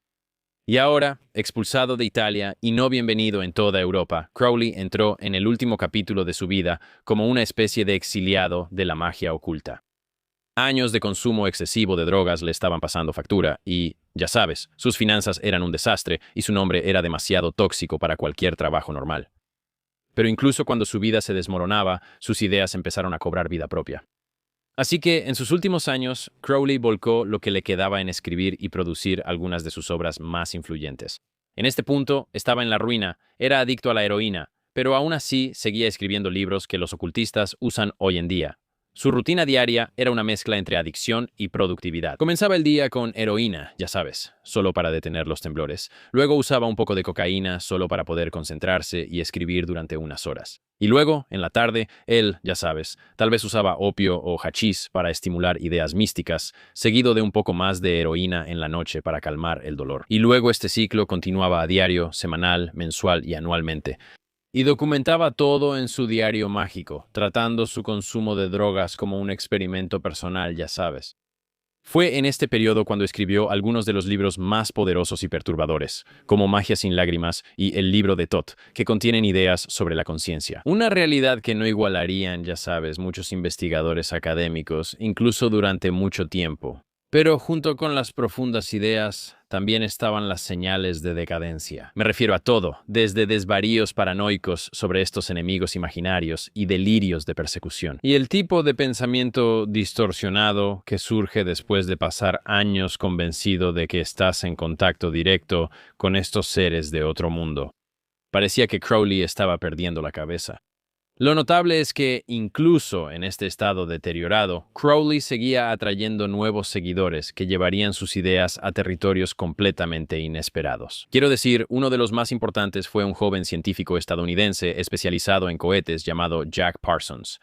Y ahora, expulsado de Italia y no bienvenido en toda Europa, Crowley entró en el último capítulo de su vida como una especie de exiliado de la magia oculta. Años de consumo excesivo de drogas le estaban pasando factura y, ya sabes, sus finanzas eran un desastre y su nombre era demasiado tóxico para cualquier trabajo normal. Pero incluso cuando su vida se desmoronaba, sus ideas empezaron a cobrar vida propia. Así que, en sus últimos años, Crowley volcó lo que le quedaba en escribir y producir algunas de sus obras más influyentes. En este punto, estaba en la ruina, era adicto a la heroína, pero aún así seguía escribiendo libros que los ocultistas usan hoy en día. Su rutina diaria era una mezcla entre adicción y productividad. Comenzaba el día con heroína, ya sabes, solo para detener los temblores. Luego usaba un poco de cocaína solo para poder concentrarse y escribir durante unas horas. Y luego, en la tarde, él, ya sabes, tal vez usaba opio o hachís para estimular ideas místicas, seguido de un poco más de heroína en la noche para calmar el dolor. Y luego este ciclo continuaba a diario, semanal, mensual y anualmente. Y documentaba todo en su diario mágico, tratando su consumo de drogas como un experimento personal, ya sabes. Fue en este periodo cuando escribió algunos de los libros más poderosos y perturbadores, como Magia sin lágrimas y El libro de Thoth, que contienen ideas sobre la conciencia. Una realidad que no igualarían, ya sabes, muchos investigadores académicos, incluso durante mucho tiempo. Pero junto con las profundas ideas, también estaban las señales de decadencia. Me refiero a todo, desde desvaríos paranoicos sobre estos enemigos imaginarios y delirios de persecución. Y el tipo de pensamiento distorsionado que surge después de pasar años convencido de que estás en contacto directo con estos seres de otro mundo. Parecía que Crowley estaba perdiendo la cabeza. Lo notable es que, incluso en este estado deteriorado, Crowley seguía atrayendo nuevos seguidores que llevarían sus ideas a territorios completamente inesperados. Quiero decir, uno de los más importantes fue un joven científico estadounidense especializado en cohetes llamado Jack Parsons.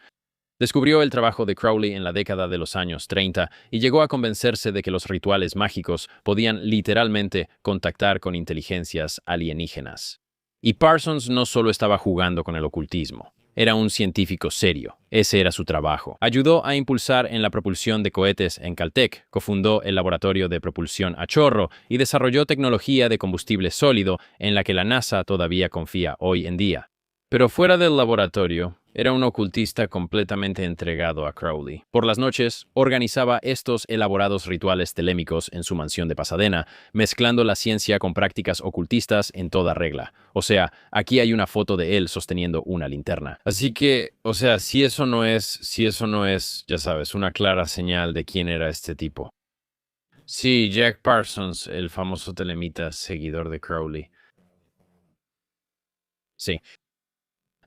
Descubrió el trabajo de Crowley en la década de los años 30 y llegó a convencerse de que los rituales mágicos podían literalmente contactar con inteligencias alienígenas. Y Parsons no solo estaba jugando con el ocultismo. Era un científico serio. Ese era su trabajo. Ayudó a impulsar en la propulsión de cohetes en Caltech, cofundó el laboratorio de propulsión a chorro y desarrolló tecnología de combustible sólido en la que la NASA todavía confía hoy en día. Pero fuera del laboratorio, era un ocultista completamente entregado a Crowley. Por las noches, organizaba estos elaborados rituales telémicos en su mansión de Pasadena, mezclando la ciencia con prácticas ocultistas en toda regla. O sea, aquí hay una foto de él sosteniendo una linterna. Así que, si eso no es, ya sabes, una clara señal de quién era este tipo. Sí, Jack Parsons, el famoso telemita seguidor de Crowley. Sí.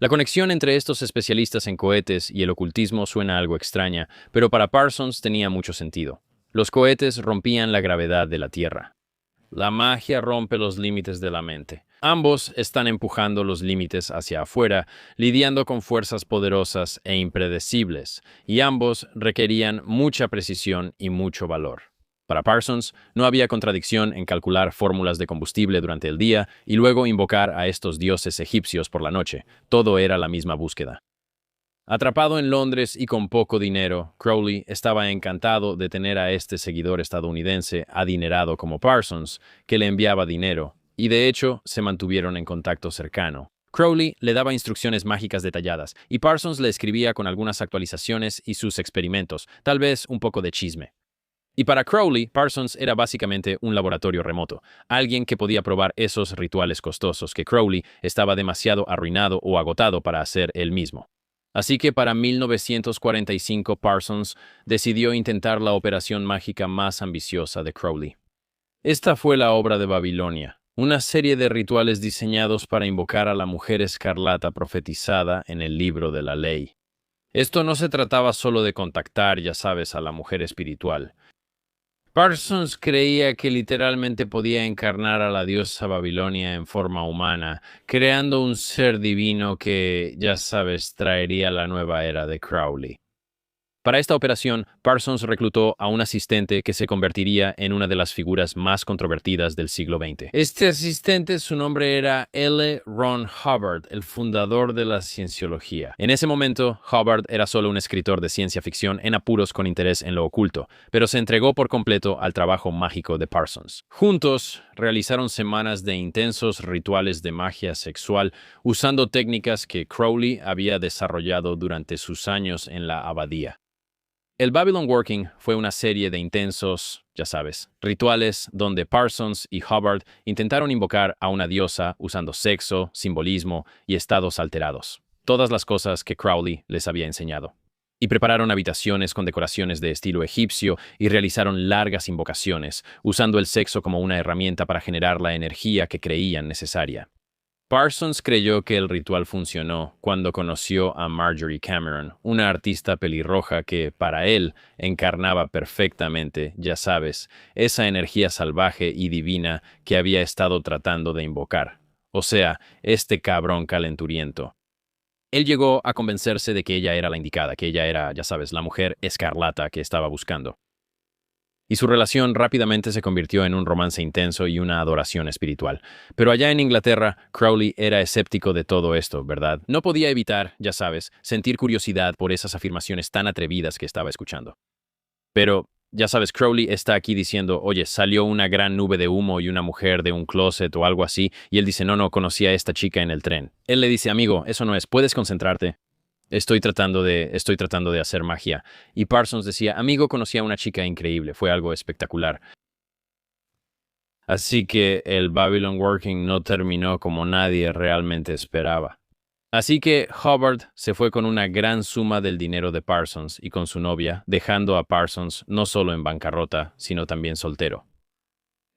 La conexión entre estos especialistas en cohetes y el ocultismo suena algo extraña, pero para Parsons tenía mucho sentido. Los cohetes rompían la gravedad de la Tierra. La magia rompe los límites de la mente. Ambos están empujando los límites hacia afuera, lidiando con fuerzas poderosas e impredecibles, y ambos requerían mucha precisión y mucho valor. Para Parsons, no había contradicción en calcular fórmulas de combustible durante el día y luego invocar a estos dioses egipcios por la noche. Todo era la misma búsqueda. Atrapado en Londres y con poco dinero, Crowley estaba encantado de tener a este seguidor estadounidense adinerado como Parsons, que le enviaba dinero, y de hecho se mantuvieron en contacto cercano. Crowley le daba instrucciones mágicas detalladas, y Parsons le escribía con algunas actualizaciones y sus experimentos, tal vez un poco de chisme. Y para Crowley, Parsons era básicamente un laboratorio remoto, alguien que podía probar esos rituales costosos que Crowley estaba demasiado arruinado o agotado para hacer él mismo. Así que para 1945 Parsons decidió intentar la operación mágica más ambiciosa de Crowley. Esta fue la obra de Babilonia, una serie de rituales diseñados para invocar a la mujer escarlata profetizada en el libro de la ley. Esto no se trataba solo de contactar, ya sabes, a la mujer espiritual. Parsons creía que literalmente podía encarnar a la diosa Babilonia en forma humana, creando un ser divino que, ya sabes, traería la nueva era de Crowley. Para esta operación, Parsons reclutó a un asistente que se convertiría en una de las figuras más controvertidas del siglo XX. Este asistente, su nombre era L. Ron Hubbard, el fundador de la cienciología. En ese momento, Hubbard era solo un escritor de ciencia ficción en apuros con interés en lo oculto, pero se entregó por completo al trabajo mágico de Parsons. Juntos, realizaron semanas de intensos rituales de magia sexual usando técnicas que Crowley había desarrollado durante sus años en la abadía. El Babylon Working fue una serie de intensos, ya sabes, rituales donde Parsons y Hubbard intentaron invocar a una diosa usando sexo, simbolismo y estados alterados. Todas las cosas que Crowley les había enseñado. Y prepararon habitaciones con decoraciones de estilo egipcio y realizaron largas invocaciones, usando el sexo como una herramienta para generar la energía que creían necesaria. Parsons creyó que el ritual funcionó cuando conoció a Marjorie Cameron, una artista pelirroja que, para él, encarnaba perfectamente, ya sabes, esa energía salvaje y divina que había estado tratando de invocar. O sea, este cabrón calenturiento. Él llegó a convencerse de que ella era la indicada, que ella era, ya sabes, la mujer escarlata que estaba buscando. Y su relación rápidamente se convirtió en un romance intenso y una adoración espiritual. Pero allá en Inglaterra, Crowley era escéptico de todo esto, ¿verdad? No podía evitar, ya sabes, sentir curiosidad por esas afirmaciones tan atrevidas que estaba escuchando. Pero, ya sabes, Crowley está aquí diciendo, oye, salió una gran nube de humo y una mujer de un closet o algo así, y él dice, no, conocí a esta chica en el tren. Él le dice, amigo, eso no es, ¿puedes concentrarte? Estoy tratando de hacer magia. Y Parsons decía, amigo, conocí a una chica increíble, fue algo espectacular. Así que el Babylon Working no terminó como nadie realmente esperaba. Así que Hubbard se fue con una gran suma del dinero de Parsons y con su novia, dejando a Parsons no solo en bancarrota, sino también soltero.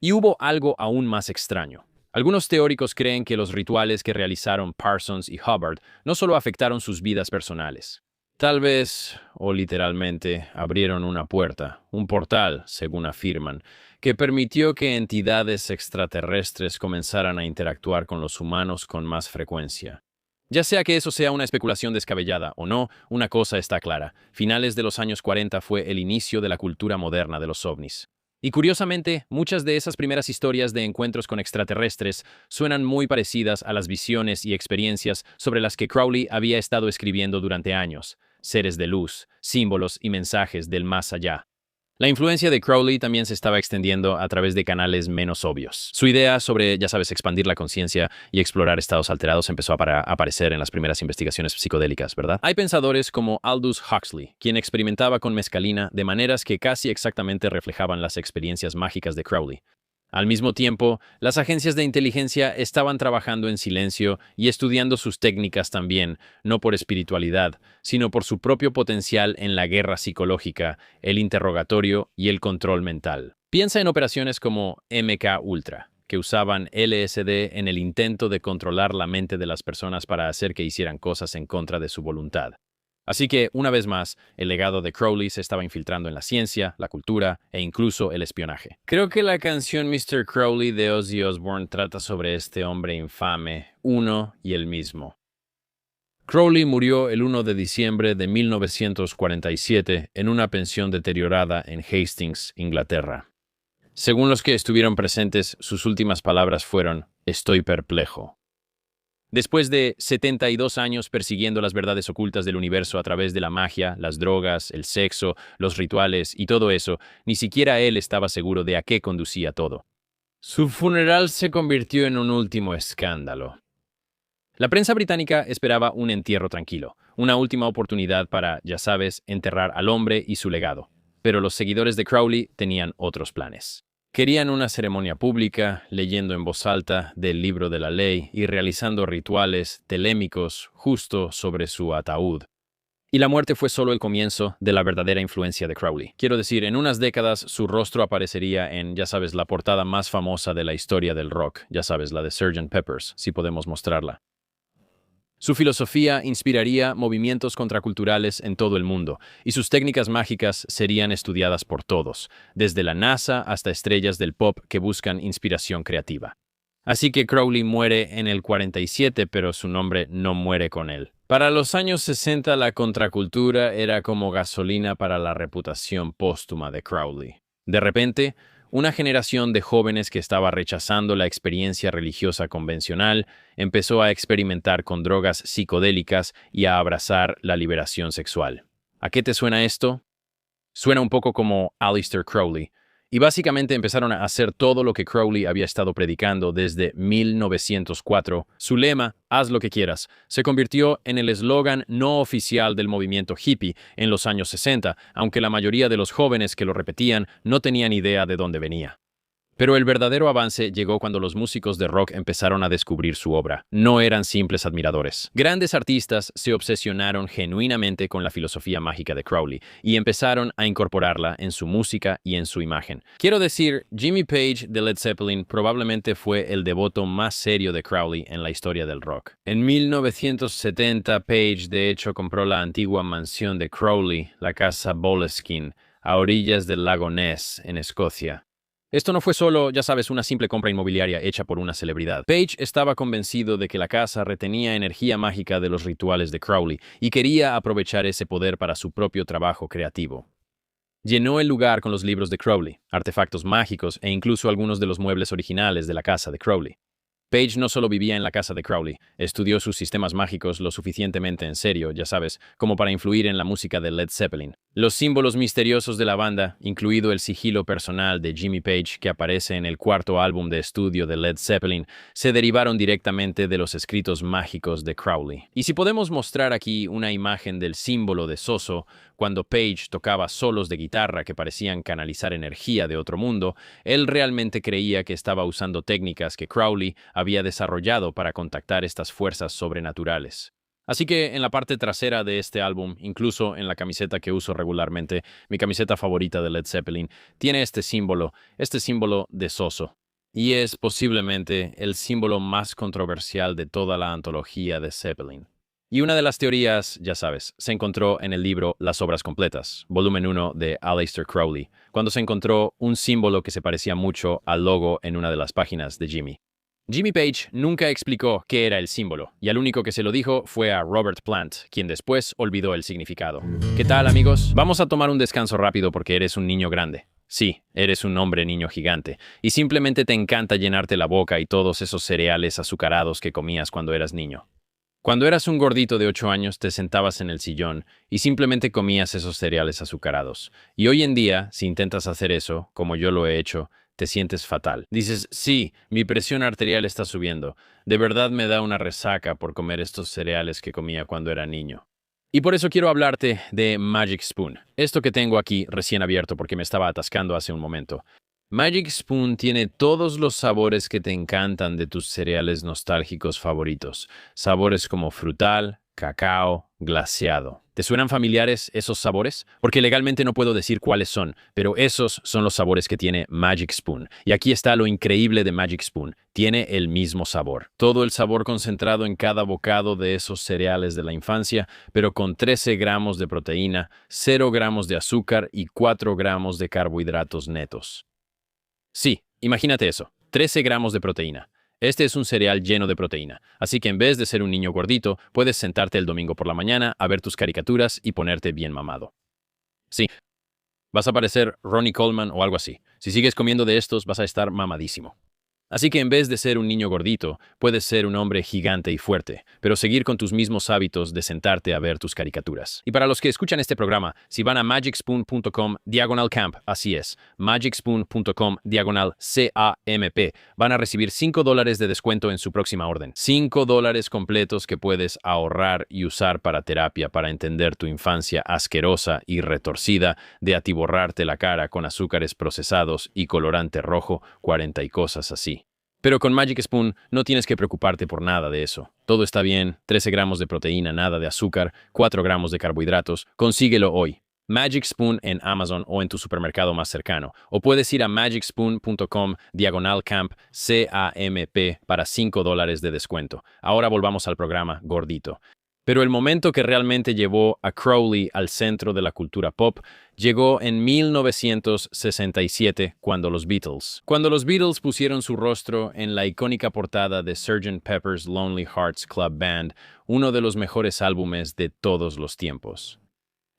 Y hubo algo aún más extraño. Algunos teóricos creen que los rituales que realizaron Parsons y Hubbard no solo afectaron sus vidas personales. Tal vez, o literalmente, abrieron una puerta, un portal, según afirman, que permitió que entidades extraterrestres comenzaran a interactuar con los humanos con más frecuencia. Ya sea que eso sea una especulación descabellada o no, una cosa está clara. Finales de los años 40 fue el inicio de la cultura moderna de los ovnis. Y curiosamente, muchas de esas primeras historias de encuentros con extraterrestres suenan muy parecidas a las visiones y experiencias sobre las que Crowley había estado escribiendo durante años. Seres de luz, símbolos y mensajes del más allá. La influencia de Crowley también se estaba extendiendo a través de canales menos obvios. Su idea sobre, ya sabes, expandir la conciencia y explorar estados alterados empezó a aparecer en las primeras investigaciones psicodélicas, ¿verdad? Hay pensadores como Aldous Huxley, quien experimentaba con mescalina de maneras que casi exactamente reflejaban las experiencias mágicas de Crowley. Al mismo tiempo, las agencias de inteligencia estaban trabajando en silencio y estudiando sus técnicas también, no por espiritualidad, sino por su propio potencial en la guerra psicológica, el interrogatorio y el control mental. Piensa en operaciones como MK Ultra, que usaban LSD en el intento de controlar la mente de las personas para hacer que hicieran cosas en contra de su voluntad. Así que, una vez más, el legado de Crowley se estaba infiltrando en la ciencia, la cultura e incluso el espionaje. Creo que la canción Mr. Crowley de Ozzy Osbourne trata sobre este hombre infame, uno y el mismo. Crowley murió el 1 de diciembre de 1947 en una pensión deteriorada en Hastings, Inglaterra. Según los que estuvieron presentes, sus últimas palabras fueron, «Estoy perplejo». Después de 72 años persiguiendo las verdades ocultas del universo a través de la magia, las drogas, el sexo, los rituales y todo eso, ni siquiera él estaba seguro de a qué conducía todo. Su funeral se convirtió en un último escándalo. La prensa británica esperaba un entierro tranquilo, una última oportunidad para, ya sabes, enterrar al hombre y su legado. Pero los seguidores de Crowley tenían otros planes. Querían una ceremonia pública, leyendo en voz alta del libro de la ley y realizando rituales telémicos justo sobre su ataúd. Y la muerte fue solo el comienzo de la verdadera influencia de Crowley. Quiero decir, en unas décadas su rostro aparecería en, ya sabes, la portada más famosa de la historia del rock, ya sabes, la de Sgt. Pepper's, si podemos mostrarla. Su filosofía inspiraría movimientos contraculturales en todo el mundo, y sus técnicas mágicas serían estudiadas por todos, desde la NASA hasta estrellas del pop que buscan inspiración creativa. Así que Crowley muere en el 47, pero su nombre no muere con él. Para los años 60, la contracultura era como gasolina para la reputación póstuma de Crowley. De repente, una generación de jóvenes que estaba rechazando la experiencia religiosa convencional empezó a experimentar con drogas psicodélicas y a abrazar la liberación sexual. ¿A qué te suena esto? Suena un poco como Aleister Crowley. y básicamente empezaron a hacer todo lo que Crowley había estado predicando desde 1904. Su lema, haz lo que quieras, se convirtió en el eslogan no oficial del movimiento hippie en los años 60, aunque la mayoría de los jóvenes que lo repetían no tenían idea de dónde venía. Pero el verdadero avance llegó cuando los músicos de rock empezaron a descubrir su obra. No eran simples admiradores. Grandes artistas se obsesionaron genuinamente con la filosofía mágica de Crowley y empezaron a incorporarla en su música y en su imagen. Quiero decir, Jimmy Page de Led Zeppelin probablemente fue el devoto más serio de Crowley en la historia del rock. En 1970, Page de hecho compró la antigua mansión de Crowley, la casa Boleskine, a orillas del lago Ness, en Escocia. Esto no fue solo, ya sabes, una simple compra inmobiliaria hecha por una celebridad. Page estaba convencido de que la casa retenía energía mágica de los rituales de Crowley y quería aprovechar ese poder para su propio trabajo creativo. Llenó el lugar con los libros de Crowley, artefactos mágicos e incluso algunos de los muebles originales de la casa de Crowley. Page no solo vivía en la casa de Crowley, estudió sus sistemas mágicos lo suficientemente en serio, ya sabes, como para influir en la música de Led Zeppelin. Los símbolos misteriosos de la banda, incluido el sigilo personal de Jimmy Page que aparece en el cuarto álbum de estudio de Led Zeppelin, se derivaron directamente de los escritos mágicos de Crowley. Y si podemos mostrar aquí una imagen del símbolo de Soso, cuando Page tocaba solos de guitarra que parecían canalizar energía de otro mundo, él realmente creía que estaba usando técnicas que Crowley había desarrollado para contactar estas fuerzas sobrenaturales. Así que en la parte trasera de este álbum, incluso en la camiseta que uso regularmente, mi camiseta favorita de Led Zeppelin, tiene este símbolo de Soso. Y es posiblemente el símbolo más controversial de toda la antología de Zeppelin. Y una de las teorías, ya sabes, se encontró en el libro Las Obras Completas, volumen 1 de Aleister Crowley, cuando se encontró un símbolo que se parecía mucho al logo en una de las páginas de Jimmy. Jimmy Page nunca explicó qué era el símbolo, y al único que se lo dijo fue a Robert Plant, quien después olvidó el significado. ¿Qué tal, amigos? Vamos a tomar un descanso rápido porque eres un niño grande. Sí, eres un hombre niño gigante, y simplemente te encanta llenarte la boca y todos esos cereales azucarados que comías cuando eras niño. Cuando eras un gordito de 8 años, te sentabas en el sillón y simplemente comías esos cereales azucarados. Y hoy en día, si intentas hacer eso, como yo lo he hecho, te sientes fatal. Dices, sí, mi presión arterial está subiendo. De verdad me da una resaca por comer estos cereales que comía cuando era niño. Y por eso quiero hablarte de Magic Spoon. Esto que tengo aquí recién abierto porque me estaba atascando hace un momento. Magic Spoon tiene todos los sabores que te encantan de tus cereales nostálgicos favoritos. Sabores como frutal, cacao, glaseado. ¿Te suenan familiares esos sabores? Porque legalmente no puedo decir cuáles son, pero esos son los sabores que tiene Magic Spoon. Y aquí está lo increíble de Magic Spoon. Tiene el mismo sabor. Todo el sabor concentrado en cada bocado de esos cereales de la infancia, pero con 13 gramos de proteína, 0 gramos de azúcar y 4 gramos de carbohidratos netos. Sí, imagínate eso, 13 gramos de proteína. Este es un cereal lleno de proteína, así que en vez de ser un niño gordito, puedes sentarte el domingo por la mañana a ver tus caricaturas y ponerte bien mamado. Sí, vas a parecer Ronnie Coleman o algo así. Si sigues comiendo de estos, vas a estar mamadísimo. Así que en vez de ser un niño gordito, puedes ser un hombre gigante y fuerte, pero seguir con tus mismos hábitos de sentarte a ver tus caricaturas. Y para los que escuchan este programa, si van a magicspoon.com/camp, así es, magicspoon.com/CAMP, van a recibir $5 de descuento en su próxima orden. $5 completos que puedes ahorrar y usar para terapia para entender tu infancia asquerosa y retorcida de atiborrarte la cara con azúcares procesados y colorante rojo, 40 y cosas así. Pero con Magic Spoon no tienes que preocuparte por nada de eso. Todo está bien, 13 gramos de proteína, nada de azúcar, 4 gramos de carbohidratos. Consíguelo hoy. Magic Spoon en Amazon o en tu supermercado más cercano. O puedes ir a magicspoon.com/camp para $5 de descuento. Ahora volvamos al programa Gordito. Pero el momento que realmente llevó a Crowley al centro de la cultura pop llegó en 1967 cuando los Beatles pusieron su rostro en la icónica portada de Sgt. Pepper's Lonely Hearts Club Band, uno de los mejores álbumes de todos los tiempos.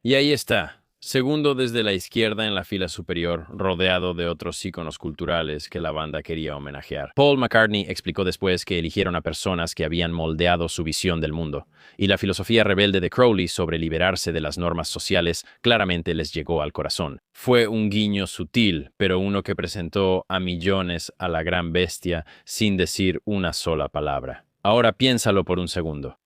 Y ahí está, Segundo desde la izquierda en la fila superior, rodeado de otros íconos culturales que la banda quería homenajear. Paul McCartney explicó después que eligieron a personas que habían moldeado su visión del mundo, y la filosofía rebelde de Crowley sobre liberarse de las normas sociales claramente les llegó al corazón. Fue un guiño sutil, pero uno que presentó a millones a la gran bestia sin decir una sola palabra. Ahora piénsalo por un segundo.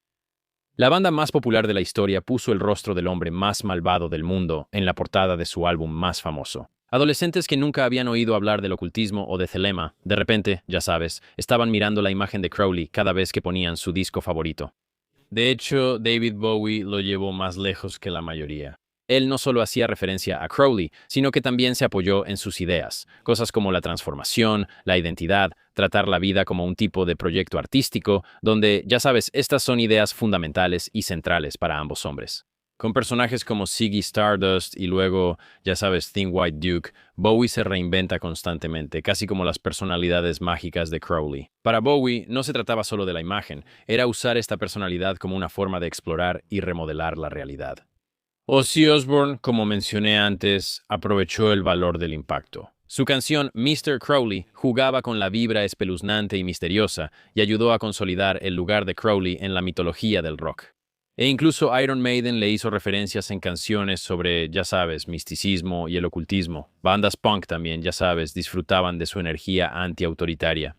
La banda más popular de la historia puso el rostro del hombre más malvado del mundo en la portada de su álbum más famoso. Adolescentes que nunca habían oído hablar del ocultismo o de Thelema, de repente, ya sabes, estaban mirando la imagen de Crowley cada vez que ponían su disco favorito. De hecho, David Bowie lo llevó más lejos que la mayoría. Él no solo hacía referencia a Crowley, sino que también se apoyó en sus ideas, cosas como la transformación, la identidad, tratar la vida como un tipo de proyecto artístico, donde, ya sabes, estas son ideas fundamentales y centrales para ambos hombres. Con personajes como Ziggy Stardust y luego, ya sabes, Thin White Duke, Bowie se reinventa constantemente, casi como las personalidades mágicas de Crowley. Para Bowie, no se trataba solo de la imagen, era usar esta personalidad como una forma de explorar y remodelar la realidad. Ozzy Osbourne, como mencioné antes, aprovechó el valor del impacto. Su canción Mr. Crowley jugaba con la vibra espeluznante y misteriosa y ayudó a consolidar el lugar de Crowley en la mitología del rock. E incluso Iron Maiden le hizo referencias en canciones sobre, ya sabes, misticismo y el ocultismo. Bandas punk también, ya sabes, disfrutaban de su energía antiautoritaria.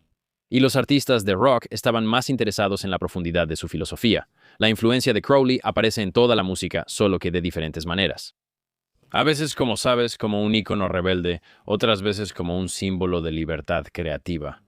Y los artistas de rock estaban más interesados en la profundidad de su filosofía. La influencia de Crowley aparece en toda la música, solo que de diferentes maneras. A veces, como sabes, como un ícono rebelde, otras veces como un símbolo de libertad creativa.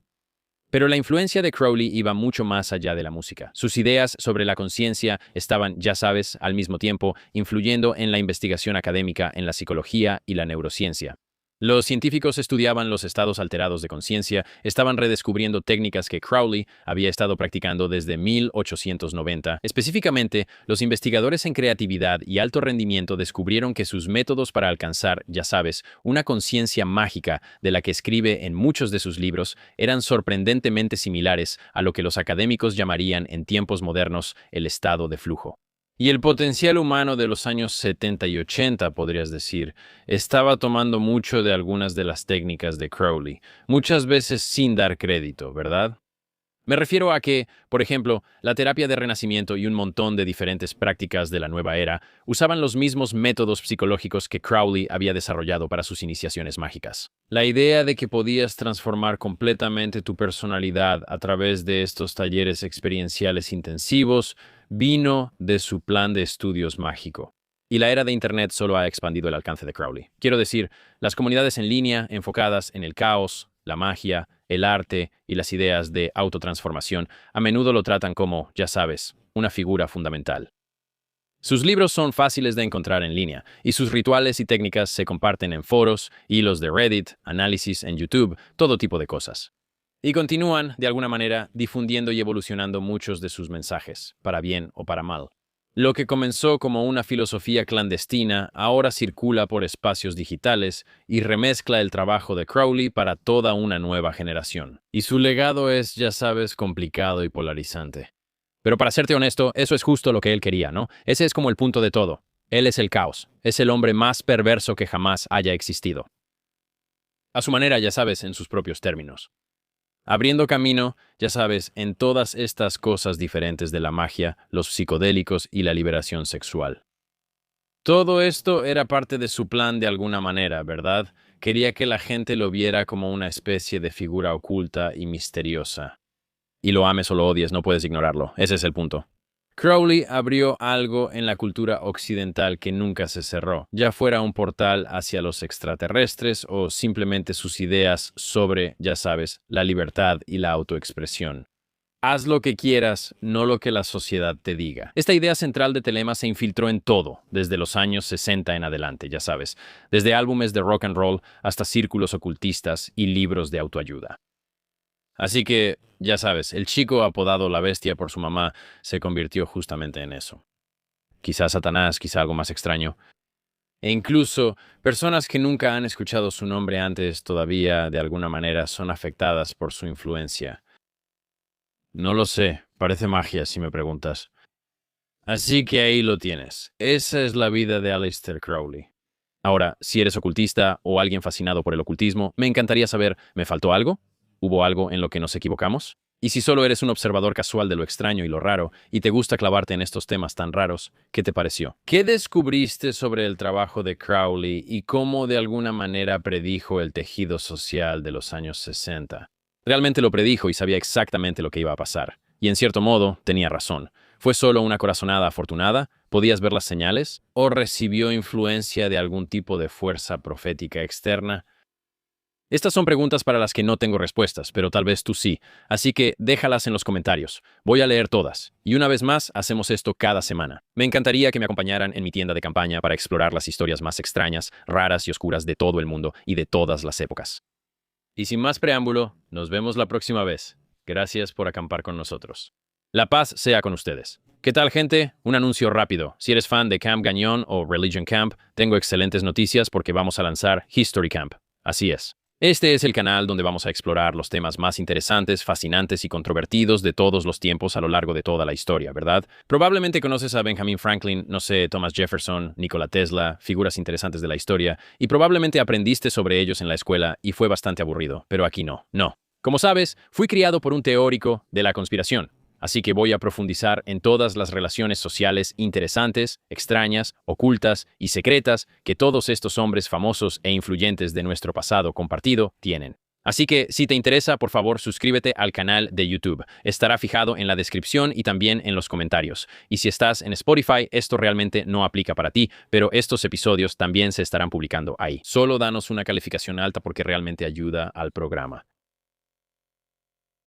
Pero la influencia de Crowley iba mucho más allá de la música. Sus ideas sobre la conciencia estaban, ya sabes, al mismo tiempo, influyendo en la investigación académica en la psicología y la neurociencia. Los científicos estudiaban los estados alterados de conciencia, estaban redescubriendo técnicas que Crowley había estado practicando desde 1890. Específicamente, los investigadores en creatividad y alto rendimiento descubrieron que sus métodos para alcanzar, ya sabes, una conciencia mágica de la que escribe en muchos de sus libros eran sorprendentemente similares a lo que los académicos llamarían en tiempos modernos el estado de flujo. Y el potencial humano de los años 70 y 80, podrías decir, estaba tomando mucho de algunas de las técnicas de Crowley, muchas veces sin dar crédito, ¿verdad? Me refiero a que, por ejemplo, la terapia de renacimiento y un montón de diferentes prácticas de la nueva era usaban los mismos métodos psicológicos que Crowley había desarrollado para sus iniciaciones mágicas. La idea de que podías transformar completamente tu personalidad a través de estos talleres experienciales intensivos vino de su plan de estudios mágico. Y la era de Internet solo ha expandido el alcance de Crowley. Quiero decir, las comunidades en línea enfocadas en el caos, la magia, el arte y las ideas de autotransformación a menudo lo tratan como, ya sabes, una figura fundamental. Sus libros son fáciles de encontrar en línea y sus rituales y técnicas se comparten en foros, hilos de Reddit, análisis en YouTube, todo tipo de cosas. Y continúan, de alguna manera, difundiendo y evolucionando muchos de sus mensajes, para bien o para mal. Lo que comenzó como una filosofía clandestina ahora circula por espacios digitales y remezcla el trabajo de Crowley para toda una nueva generación. Y su legado es, ya sabes, complicado y polarizante. Pero para serte honesto, eso es justo lo que él quería, ¿no? Ese es como el punto de todo. Él es el caos. Es el hombre más perverso que jamás haya existido. A su manera, ya sabes, en sus propios términos. Abriendo camino, ya sabes, en todas estas cosas diferentes de la magia, los psicodélicos y la liberación sexual. Todo esto era parte de su plan de alguna manera, ¿verdad? Quería que la gente lo viera como una especie de figura oculta y misteriosa. Y lo ames o lo odies, no puedes ignorarlo. Ese es el punto. Crowley abrió algo en la cultura occidental que nunca se cerró, ya fuera un portal hacia los extraterrestres o simplemente sus ideas sobre, ya sabes, la libertad y la autoexpresión. Haz lo que quieras, no lo que la sociedad te diga. Esta idea central de Thelema se infiltró en todo, desde los años 60 en adelante, ya sabes, desde álbumes de rock and roll hasta círculos ocultistas y libros de autoayuda. Así que, ya sabes, el chico apodado la bestia por su mamá se convirtió justamente en eso. Quizá Satanás, quizá algo más extraño. E incluso personas que nunca han escuchado su nombre antes todavía de alguna manera son afectadas por su influencia. No lo sé, parece magia si me preguntas. Así que ahí lo tienes. Esa es la vida de Aleister Crowley. Ahora, si eres ocultista o alguien fascinado por el ocultismo, me encantaría saber, ¿me faltó algo? ¿Hubo algo en lo que nos equivocamos? Y si solo eres un observador casual de lo extraño y lo raro, y te gusta clavarte en estos temas tan raros, ¿qué te pareció? ¿Qué descubriste sobre el trabajo de Crowley y cómo de alguna manera predijo el tejido social de los años 60? Realmente lo predijo y sabía exactamente lo que iba a pasar. Y en cierto modo, tenía razón. ¿Fue solo una corazonada afortunada? ¿Podías ver las señales? ¿O recibió influencia de algún tipo de fuerza profética externa? Estas son preguntas para las que no tengo respuestas, pero tal vez tú sí. Así que déjalas en los comentarios. Voy a leer todas. Y una vez más, hacemos esto cada semana. Me encantaría que me acompañaran en mi tienda de campaña para explorar las historias más extrañas, raras y oscuras de todo el mundo y de todas las épocas. Y sin más preámbulo, nos vemos la próxima vez. Gracias por acampar con nosotros. La paz sea con ustedes. ¿Qué tal, gente? Un anuncio rápido. Si eres fan de Camp Gagnon o Religion Camp, tengo excelentes noticias porque vamos a lanzar History Camp. Así es. Este es el canal donde vamos a explorar los temas más interesantes, fascinantes y controvertidos de todos los tiempos a lo largo de toda la historia, ¿verdad? Probablemente conoces a Benjamin Franklin, no sé, Thomas Jefferson, Nikola Tesla, figuras interesantes de la historia, y probablemente aprendiste sobre ellos en la escuela y fue bastante aburrido, pero aquí no, no. Como sabes, fui criado por un teórico de la conspiración. Así que voy a profundizar en todas las relaciones sociales interesantes, extrañas, ocultas y secretas que todos estos hombres famosos e influyentes de nuestro pasado compartido tienen. Así que, si te interesa, por favor, suscríbete al canal de YouTube. Estará fijado en la descripción y también en los comentarios. Y si estás en Spotify, esto realmente no aplica para ti, pero estos episodios también se estarán publicando ahí. Solo danos una calificación alta porque realmente ayuda al programa.